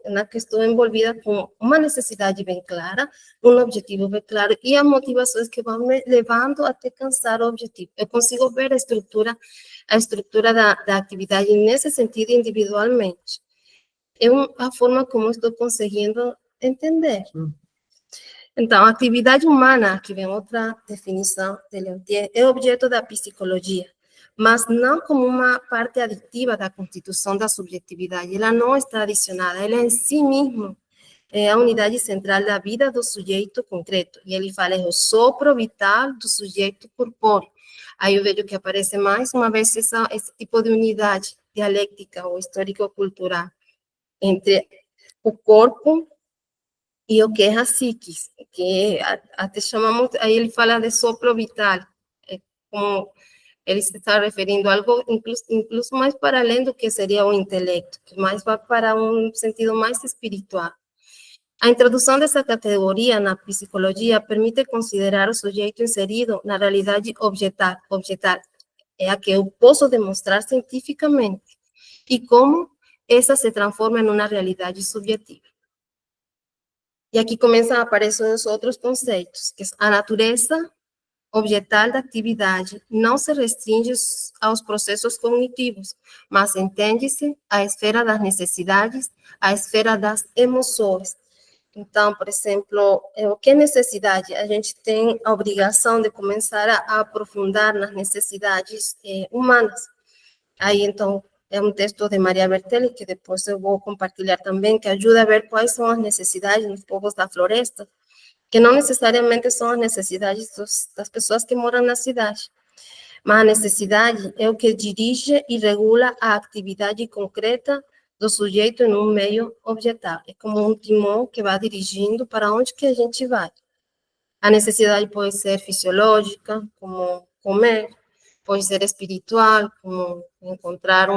na que estou envolvida com uma necessidade bem clara, um objetivo bem claro e as motivações que vão me levando até alcançar o objetivo. Eu consigo ver a estrutura da atividade nesse sentido individualmente. É a forma como estou conseguindo entender. Então, a atividade humana, que vem outra definição de Leontief, é objeto da psicologia, mas não como uma parte aditiva da constituição da subjetividade. Ela não está adicionada, ela em si mesma é a unidade central da vida do sujeito concreto. E ele fala, é o sopro vital do sujeito corpóreo. Aí eu vejo que aparece mais uma vez esse tipo de unidade dialéctica ou histórico-cultural entre o corpo e o que é a psiquis, que até chamamos, aí ele fala de sopro vital, como ele se está referindo a algo incluso mais para além do que seria o intelecto, que mais vai para um sentido mais espiritual. A introdução dessa categoria na psicologia permite considerar o sujeito inserido na realidade objetal, é a que eu posso demonstrar cientificamente, e como essa se transforma em uma realidade subjetiva. E aqui começam a aparecer os outros conceitos, que a natureza objetal da atividade não se restringe aos processos cognitivos, mas entende-se a esfera das necessidades, a esfera das emoções. Então, por exemplo, o que é necessidade? A gente tem a obrigação de começar a aprofundar nas necessidades humanas. Aí, então, é um texto de Maria Bertelli, que depois eu vou compartilhar também, que ajuda a ver quais são as necessidades dos povos da floresta, que não necessariamente são as necessidades das pessoas que moram na cidade, mas a necessidade é o que dirige e regula a atividade concreta do sujeito em um meio objetal. É como um timão que vai dirigindo para onde que a gente vai. A necessidade pode ser fisiológica, como comer, pode ser espiritual, como encontrar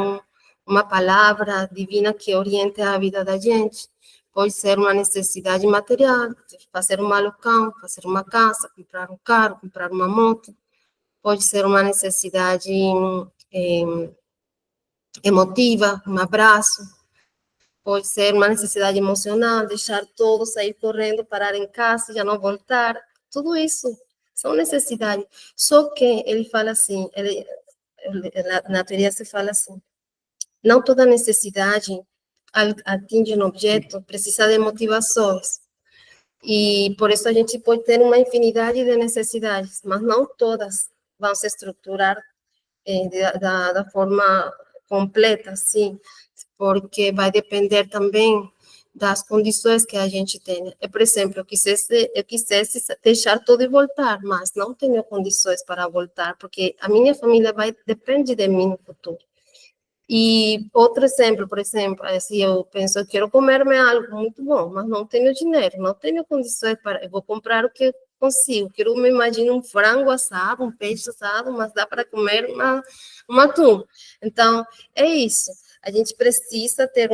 uma palavra divina que oriente a vida da gente, pode ser uma necessidade material, fazer um malocão, fazer uma casa, comprar um carro, comprar uma moto, pode ser uma necessidade emotiva, um abraço, pode ser uma necessidade emocional, deixar todo, sair correndo, parar em casa, já não voltar, tudo isso são necessidades. Só que ele fala assim, na teoria se fala assim, não toda necessidade atinge um objeto, precisa de motivações. E por isso a gente pode ter uma infinidade de necessidades, mas não todas vão se estruturar da forma completa, sim, porque vai depender também das condições que a gente tem. Por exemplo, eu quisesse deixar tudo e voltar, mas não tenho condições para voltar, porque a minha família depende de mim no futuro. E outro exemplo, por exemplo, assim, eu penso, eu quero comer-me algo muito bom, mas não tenho dinheiro, não tenho condições para, eu vou comprar o que consigo, quero me imaginar um frango assado, um peixe assado, mas dá para comer um atum. Então, é isso, a gente precisa ter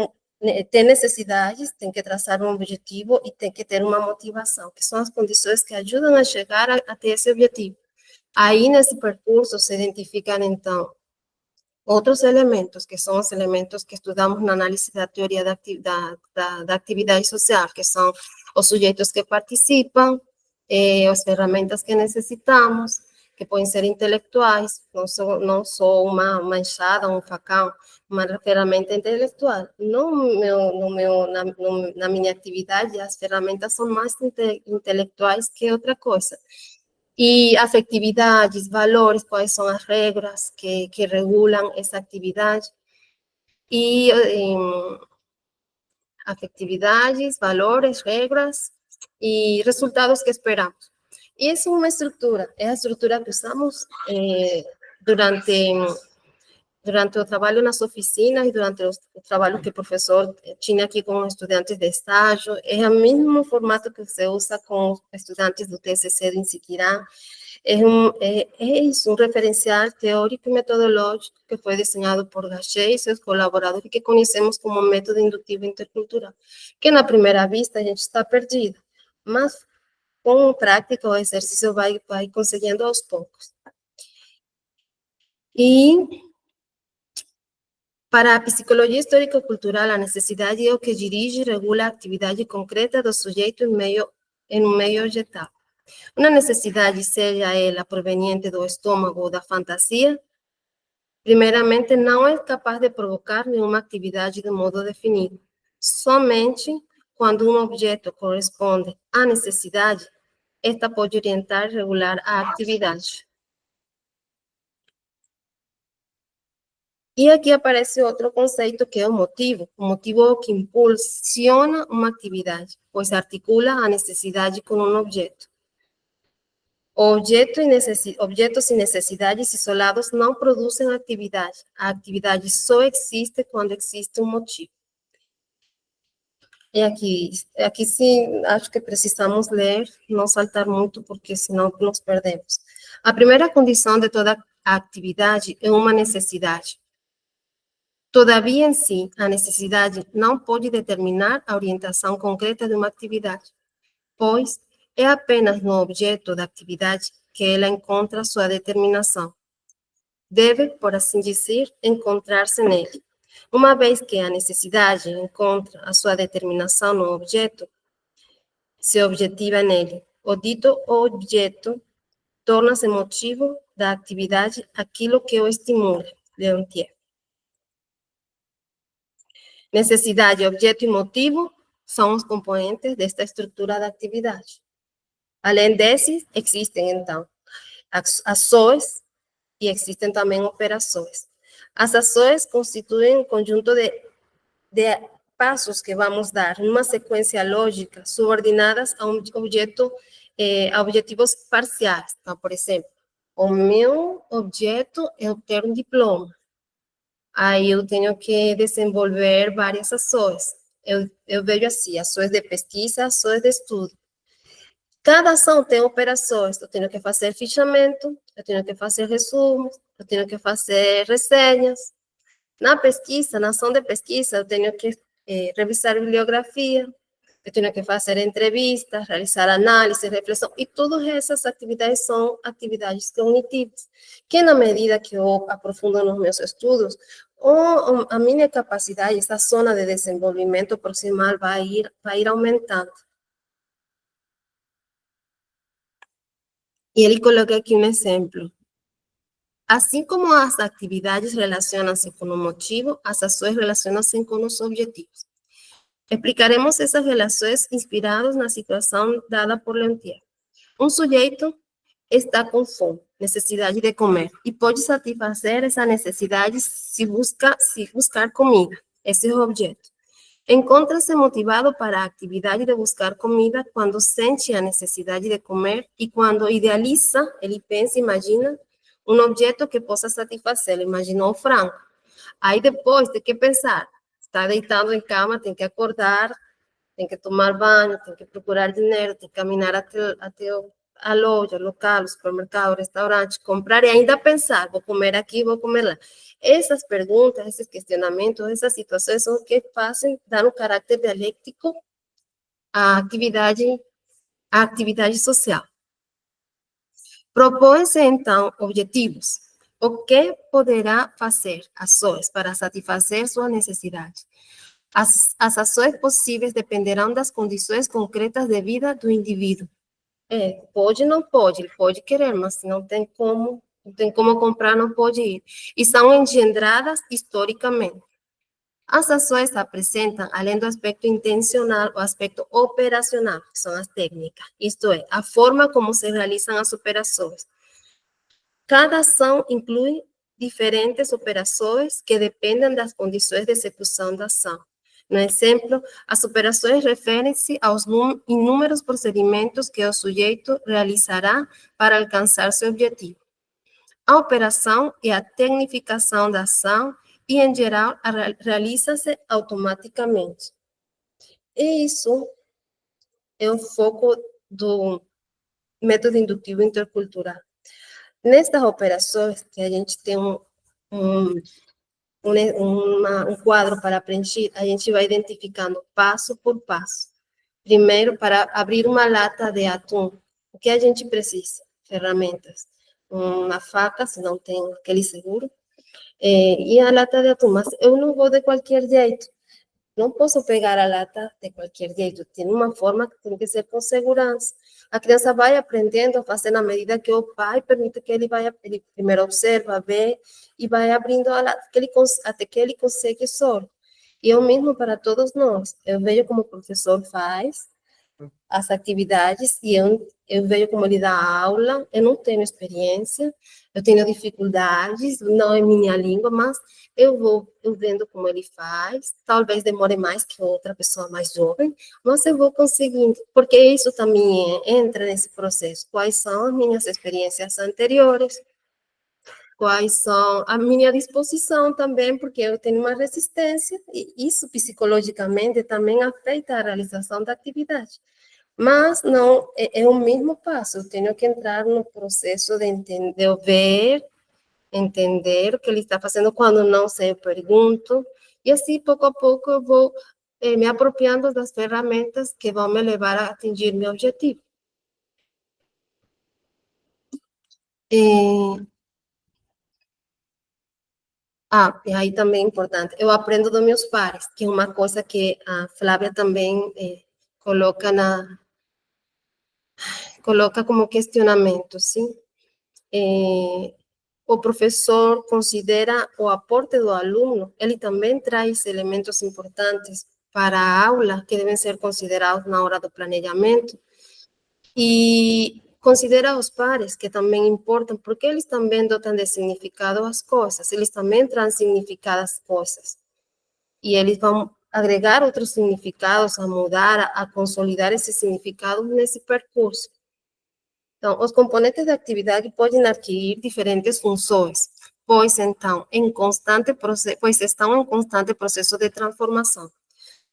necessidades, tem que traçar um objetivo e tem que ter uma motivação, que são as condições que ajudam a chegar até esse objetivo. Aí, nesse percurso, se identificam, então, outros elementos, que são os elementos que estudamos na análise da teoria da atividade social, que são os sujeitos que participam, as ferramentas que necessitamos, que podem ser intelectuais, não só uma enxada, um facão, uma ferramenta intelectual. Na minha atividade, as ferramentas são mais intelectuais que outra coisa. E afetividades, valores, quais são as regras que regulam essa atividade. E afetividades, valores, regras e resultados que esperamos. E essa é uma estrutura, é a estrutura que usamos durante durante o trabalho nas oficinas e durante o trabalho que o professor tinha aqui com os estudantes de estágio, é o mesmo formato que se usa com os estudantes do TCC de Insiquirá. É isso, um referencial teórico e metodológico que foi desenhado por Gachet e seus colaboradores, que conhecemos como método indutivo intercultural, que na primeira vista a gente está perdido, mas com prática o exercício vai conseguindo aos poucos. E para a psicologia histórico-cultural, a necessidade é o que dirige e regula a atividade concreta do sujeito em um meio objetal. Uma necessidade, seja ela proveniente do estômago ou da fantasia, primeiramente não é capaz de provocar nenhuma atividade de modo definido. Somente quando um objeto corresponde à necessidade, esta pode orientar e regular a atividade. E aqui aparece outro conceito que é o motivo. O motivo é o que impulsiona uma atividade, pois articula a necessidade com um objeto. Objetos e necessidades isolados não produzem atividade. A atividade só existe quando existe um motivo. E aqui sim, acho que precisamos ler, não saltar muito, porque senão nos perdemos. A primeira condição de toda a atividade é uma necessidade. Todavia, em si, a necessidade não pode determinar a orientação concreta de uma atividade, pois é apenas no objeto da atividade que ela encontra sua determinação. Deve, por assim dizer, encontrar-se nele. Uma vez que a necessidade encontra a sua determinação no objeto, se objetiva nele. O dito objeto torna-se motivo da atividade aquilo que o estimula, Leontief. Necessidade, objeto e motivo são os componentes desta estrutura da atividade. Além desses, existem, então, ações e existem também operações. As ações constituem um conjunto de passos que vamos dar, numa sequência lógica, subordinadas a um objeto, a objetivos parciais. Então, por exemplo, o meu objeto é obter um diploma. Aí eu tenho que desenvolver várias ações. Eu vejo assim, ações de pesquisa, ações de estudo. Cada ação tem operações. Eu tenho que fazer fichamento, eu tenho que fazer resumos, eu tenho que fazer resenhas. Na pesquisa, na ação de pesquisa, eu tenho que revisar bibliografia, eu tenho que fazer entrevistas, realizar análise, reflexão, e todas essas atividades são atividades cognitivas, que na medida que eu aprofundo nos meus estudos, a minha capacidade, essa zona de desenvolvimento proximal vai ir aumentando. E ele coloca aqui um exemplo. Assim como as atividades relacionam-se com o motivo, as ações relacionam-se com os objetivos. Explicaremos essas relações inspiradas na situação dada por Leontief. Um sujeito está com fome, necessidade de comer, e pode satisfazer essa necessidade se buscar comida. Esse é o objeto. Encontra-se motivado para a atividade de buscar comida quando sente a necessidade de comer e quando idealiza, ele pensa, imagina, um objeto que possa satisfazê-lo. Imaginou o frango. Aí depois tem que pensar, está deitado em cama, tem que acordar, tem que tomar banho, tem que procurar dinheiro, tem que caminhar até a loja, local, o supermercado, o restaurante, comprar e ainda pensar, vou comer aqui, vou comer lá. Essas perguntas, esses questionamentos, essas situações são que fazem dar um caráter dialético à atividade social. Propõe-se, então, objetivos. O que poderá fazer ações para satisfazer sua necessidade? As ações possíveis dependerão das condições concretas de vida do indivíduo. Pode ou não pode, ele pode querer, mas não tem como comprar, não pode ir. E são engendradas historicamente. As ações apresentam, além do aspecto intencional, o aspecto operacional, que são as técnicas, isto é, a forma como se realizam as operações. Cada ação inclui diferentes operações que dependem das condições de execução da ação. No exemplo, as operações referem-se aos inúmeros procedimentos que o sujeito realizará para alcançar seu objetivo. a operação e a tecnificação da ação e, em geral, realiza-se automaticamente. E isso é o foco do método indutivo intercultural. Nestas operações, que a gente tem um quadro para preencher, a gente vai identificando passo por passo. Primeiro, para abrir uma lata de atum, o que a gente precisa? Ferramentas. Uma faca, se não tem aquele seguro, e a lata de atum. Mas eu não vou de qualquer jeito. Não posso pegar a lata de qualquer jeito. Tem uma forma que tem que ser com segurança. A criança vai aprendendo a fazer na medida que o pai permite que ele primeiro observa, vê e vai abrindo a lata até que ele consegue só. E é o mesmo para todos nós. Eu vejo como o professor faz as atividades e eu vejo como ele dá aula. Eu não tenho experiência, eu tenho dificuldades, não é minha língua, mas eu vendo como ele faz. Talvez demore mais que outra pessoa mais jovem, mas eu vou conseguindo, porque isso também entra nesse processo. Quais são as minhas experiências anteriores? Quais são a minha disposição também, porque eu tenho uma resistência, e isso psicologicamente também afeta a realização da atividade. Mas não, é o mesmo passo, eu tenho que entrar no processo de entender, ver, entender o que ele está fazendo. Quando não sei, eu pergunto, e assim, pouco a pouco, eu vou me apropriando das ferramentas que vão me levar a atingir meu objetivo. E aí também é importante, eu aprendo dos meus pares, que é uma coisa que a Flávia também coloca como questionamento, sim? O professor considera o aporte do aluno, ele também traz elementos importantes para a aula, que devem ser considerados na hora do planejamento, e considera os pares, que também importam, porque eles também dotam de significado as coisas, eles também trazem significado às coisas, e eles vão agregar outros significados, a mudar, a consolidar esse significado nesse percurso. Então, os componentes da atividade podem adquirir diferentes funções, pois estão em constante processo de transformação.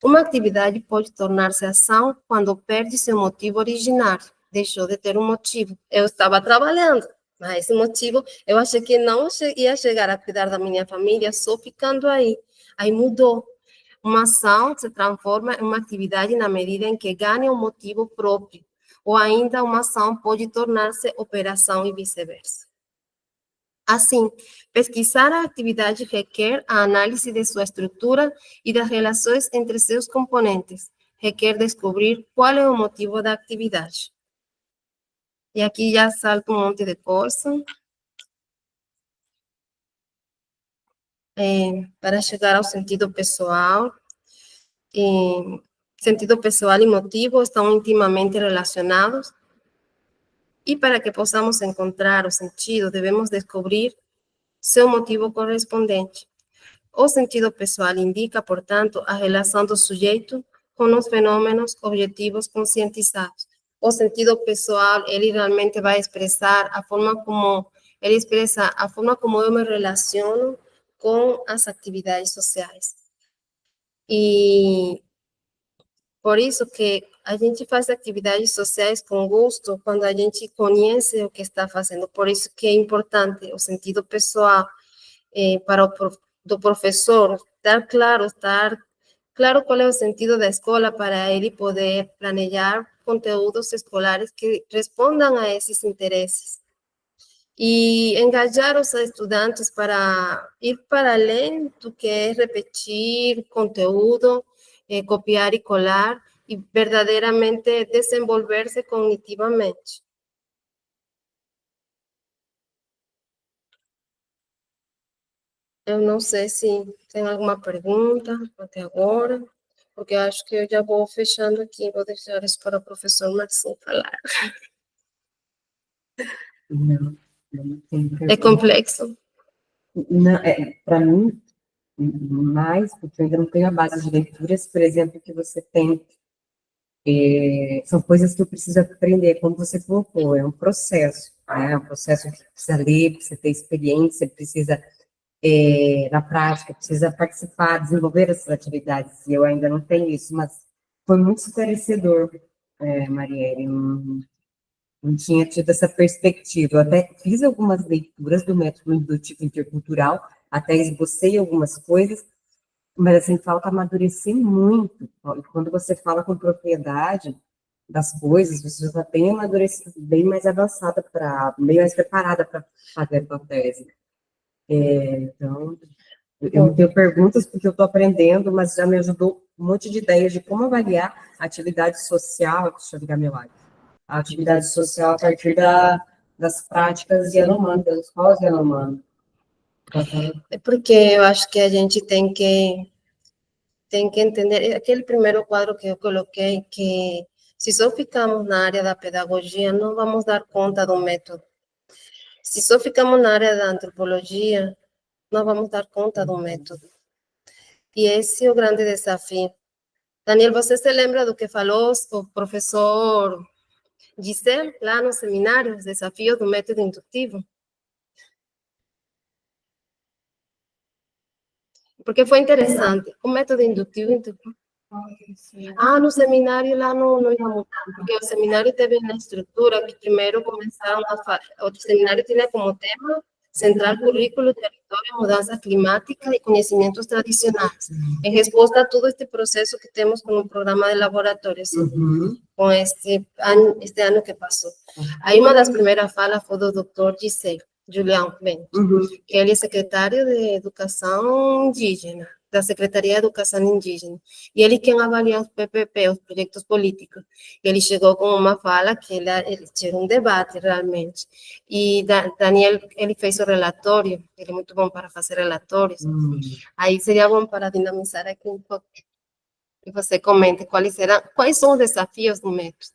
Uma atividade pode tornar-se ação quando perde seu motivo originário, deixou de ter um motivo. Eu estava trabalhando, mas esse motivo, eu achei que não ia chegar a cuidar da minha família só ficando aí. Aí mudou. Uma ação se transforma em uma atividade na medida em que ganha um motivo próprio, ou ainda uma ação pode tornar-se operação e vice-versa. Assim, pesquisar a atividade requer a análise de sua estrutura e das relações entre seus componentes, requer descobrir qual é o motivo da atividade. E aqui já salta um monte de coisa. Para chegar ao sentido pessoal, sentido pessoal e motivo estão intimamente relacionados, e para que possamos encontrar o sentido, devemos descobrir seu motivo correspondente. O sentido pessoal indica, portanto, a relação do sujeito com os fenômenos objetivos conscientizados. O sentido pessoal, ele realmente vai expressar a forma como eu me relaciono com as atividades sociais. E por isso que a gente faz atividades sociais com gosto quando a gente conhece o que está fazendo. Por isso que é importante o sentido pessoal para do professor, estar claro qual é o sentido da escola para ele poder planejar conteúdos escolares que respondam a esses interesses. E engajar os estudantes para ir para além do que é repetir conteúdo, copiar e colar, e verdadeiramente desenvolver-se cognitivamente. Eu não sei se tem alguma pergunta até agora, porque eu acho que eu já vou fechando aqui, vou deixar isso para o professor Marcinho falar. Não tem É pergunta. complexo? Não, para mim, mais, porque eu ainda não tenho a base de leituras, por exemplo, que você tem, são coisas que eu preciso aprender, como você colocou, é um processo. É um processo que precisa ler, precisa ter experiência, precisa, na prática, precisa participar, desenvolver essas atividades. E eu ainda não tenho isso, mas foi muito esclarecedor, Marielle. Não tinha tido essa perspectiva. Eu até fiz algumas leituras do método indutivo intercultural, até esbocei algumas coisas, mas assim, falta amadurecer muito. E quando você fala com propriedade das coisas, você já está bem amadurecida, bem mais avançada, bem mais preparada para fazer a tua tese. Então, eu não tenho perguntas porque eu estou aprendendo, mas já me ajudou um monte de ideias de como avaliar a atividade social, deixa eu ligar meu like, a atividade social a partir das práticas Yanomami, das escolas Yanomami. É porque eu acho que a gente tem que entender, aquele primeiro quadro que eu coloquei, que se só ficamos na área da pedagogia, não vamos dar conta do método. Se só ficamos na área da antropologia, não vamos dar conta do método. E esse é o grande desafio. Daniel, você se lembra do que falou o professor Gisele lá no seminário, os desafios do método indutivo? Porque foi interessante. O método indutivo. No seminário lá não ia mudar, porque o seminário teve uma estrutura que primeiro começaram o seminário tinha como tema central currículo, território, mudança climática e conhecimentos tradicionais, em resposta a todo este processo que temos com o programa de laboratórios, com este ano que passou. Aí uma das primeiras falas foi do Dr. Gisele Julião Bento, que ele é secretário de Educação Indígena, da Secretaria de Educação Indígena, e ele quem avalia os PPP, os projetos políticos. Ele chegou com uma fala que ele tinha um debate realmente, e Daniel, ele fez o relatório, ele é muito bom para fazer relatórios, aí seria bom para dinamizar aqui um pouco, e você comente quais são os desafios do método.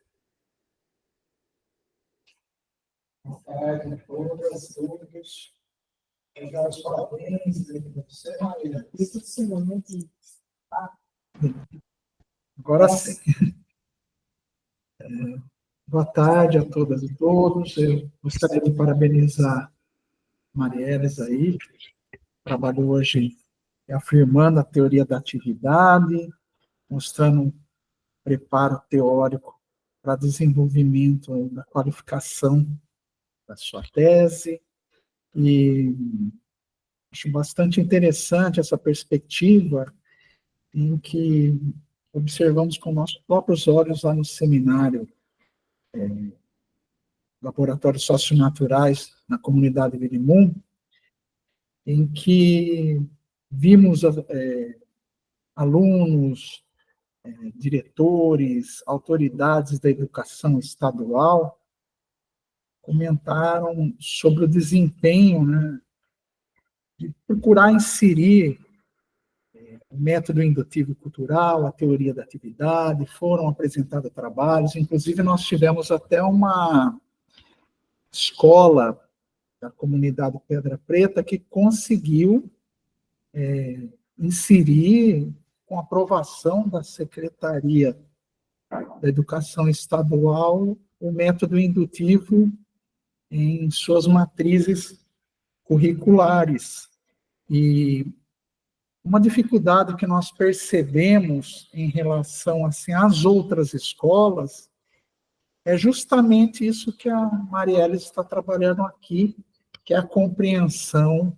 Todas, todos. Eu quero os parabéns para você, Maria. Agora sim. Boa tarde a todas e todos. Eu gostaria de parabenizar Marielles aí, que trabalhou hoje afirmando a teoria da atividade, mostrando um preparo teórico para desenvolvimento da qualificação da sua tese. E acho bastante interessante essa perspectiva em que observamos com nossos próprios olhos lá no seminário, Laboratórios Socionaturais na comunidade Virimum, em que vimos alunos, diretores, autoridades da educação estadual comentaram sobre o desempenho, né, de procurar inserir o método indutivo cultural, a teoria da atividade, foram apresentados trabalhos, inclusive nós tivemos até uma escola da comunidade Pedra Preta que conseguiu inserir, com aprovação da Secretaria da Educação Estadual, o método indutivo em suas matrizes curriculares. E uma dificuldade que nós percebemos em relação assim, às outras escolas é justamente isso que a Marielle está trabalhando aqui, que é a compreensão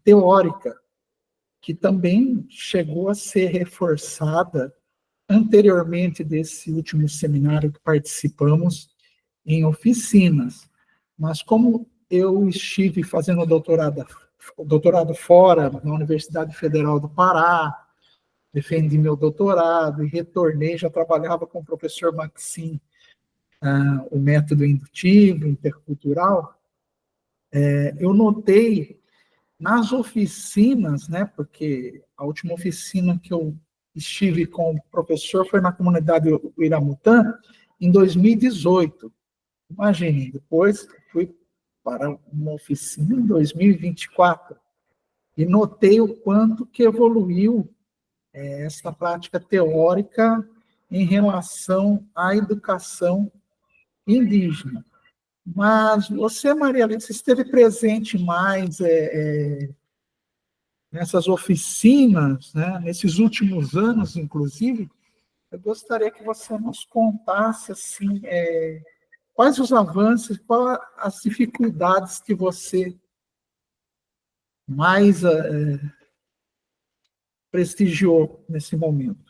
teórica, que também chegou a ser reforçada anteriormente desse último seminário que participamos em oficinas. Mas como eu estive fazendo doutorado fora, na Universidade Federal do Pará, defendi meu doutorado e retornei, já trabalhava com o professor Maxim, o método indutivo, intercultural, eu notei nas oficinas, né, porque a última oficina que eu estive com o professor foi na comunidade Uiramutã, em 2018. Imagine, depois fui para uma oficina em 2024 e notei o quanto que evoluiu essa prática teórica em relação à educação indígena. Mas você, Maria Alice, esteve presente mais nessas oficinas, né, nesses últimos anos, inclusive. Eu gostaria que você nos contasse assim, quais os avanços, quais as dificuldades que você mais prestigiou nesse momento.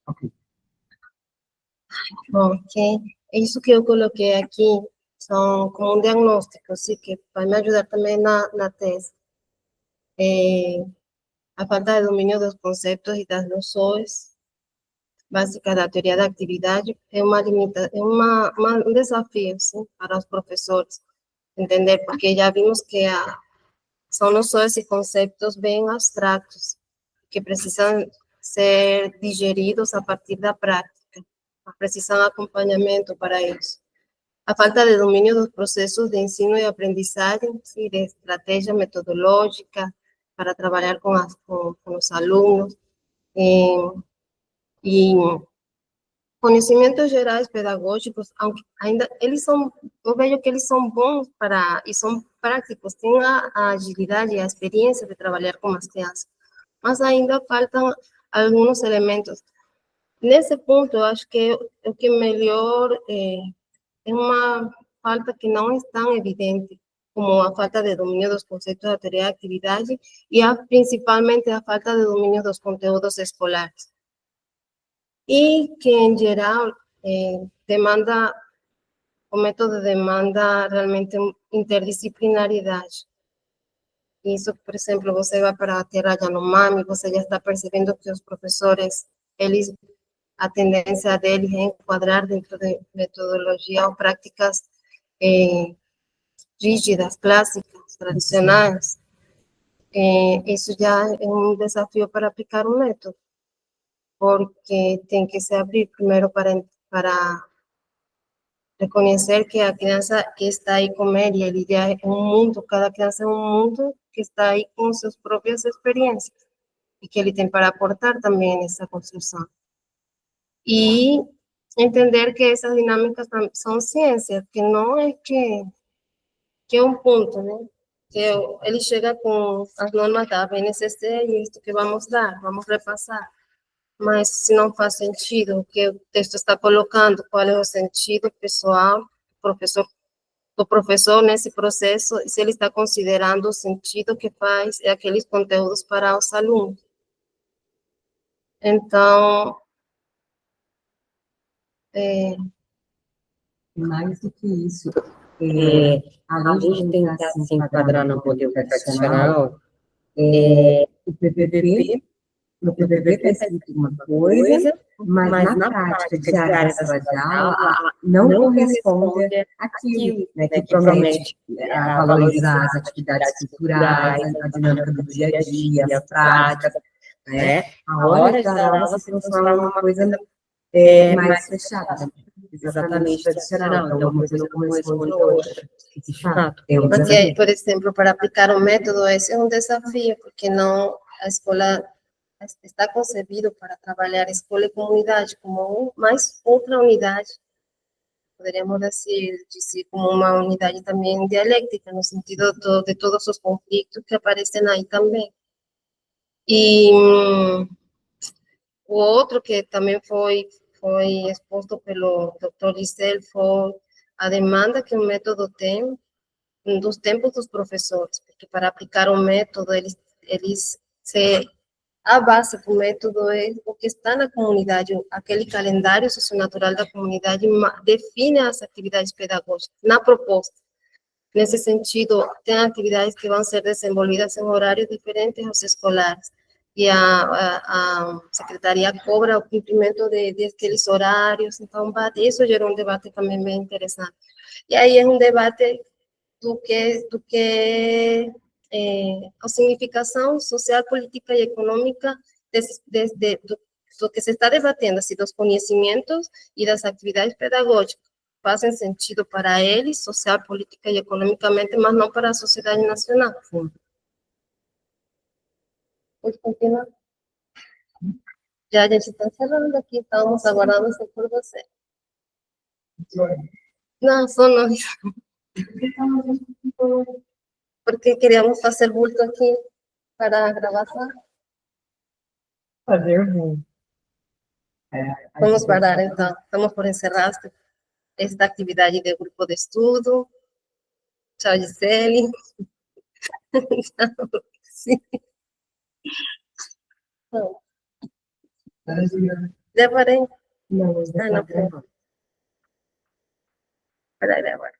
Ok. Ok, isso que eu coloquei aqui são como um diagnóstico, assim, que vai me ajudar também na tese. A falta de domínio dos conceitos e das noções básicas da teoria da atividade é um desafio, sim, para os professores entender, porque já vimos que são noções e conceitos bem abstratos, que precisam ser digeridos a partir da prática, precisam de acompanhamento para isso. A falta de domínio dos processos de ensino e aprendizagem, sim, de estratégia metodológica para trabalhar com os alunos, e conhecimentos gerais pedagógicos, aunque ainda eles são, eu vejo que eles são bons e são práticos, têm a agilidade e a experiência de trabalhar com as crianças, mas ainda faltam alguns elementos. Nesse ponto, eu acho que o que melhor é uma falta que não é tão evidente, como a falta de domínio dos conceitos da teoria da atividade e principalmente a falta de domínio dos conteúdos escolares. E que, em geral, o método demanda realmente interdisciplinaridade. Isso, por exemplo, você vai para a Terra Yanomami, você já está percebendo que os professores, a tendência deles é enquadrar dentro de metodologia ou práticas rígidas, clássicas, tradicionais. Isso já é um desafio para aplicar um método, porque tem que se abrir primeiro para reconhecer que a criança que está aí com ele já é um mundo, cada criança é um mundo que está aí com suas próprias experiências e que ele tem para aportar também nessa construção. E entender que essas dinâmicas são ciências, que não é que é um ponto, né? Que ele chega com as normas da BNCC e isto que vamos dar, vamos repassar. Mas se não faz sentido o que o texto está colocando, qual é o sentido pessoal do professor nesse processo, e se ele está considerando o sentido que faz aqueles conteúdos para os alunos. Então, Mais do que isso, além de tentar se enquadrar no modelo tradicional, o PPP está escrito uma coisa, mas na prática diária da sala de aula não corresponde àquilo, né, que promete valorizar as atividades culturais, a dinâmica do dia a dia, as práticas, né? A hora da aula se transforma numa coisa mais fechada, exatamente tradicional, então uma coisa não corresponde à outra, de fato. porque, por exemplo, para aplicar um método, esse é um desafio, porque não a escola está concebido para trabalhar escola e comunidade como mais outra unidade, poderíamos dizer como uma unidade também dialética, no sentido de todos os conflitos que aparecem aí também. E o outro que também foi exposto pelo Dr. Giselle foi a demanda que o método tem dos tempos dos professores, porque para aplicar um método, a base do método é o que está na comunidade, aquele calendário socionatural da comunidade define as atividades pedagógicas na proposta. Nesse sentido, tem atividades que vão ser desenvolvidas em horários diferentes aos escolares, e a secretaria cobra o cumprimento daqueles horários, então isso gera um debate também bem interessante. E aí é um debate do que a significação social, política e econômica Lo que se está debatiendo es si los conocimientos y las actividades pedagógicas hacen sentido para ele, social, política e economicamente, mas não para a sociedade nacional. Pode continuar. Já a gente está encerrando aqui, estamos aguardando isso por você. Não, só nós. Porque queríamos fazer bulto aqui para a gravação. Fazer bom. Vamos parar, então. Estamos por encerrar esta atividade de grupo de estudo. Tchau, Gisele. Tchau. Sim. Então, já parei? Não, Ah, não. Peraí, agora.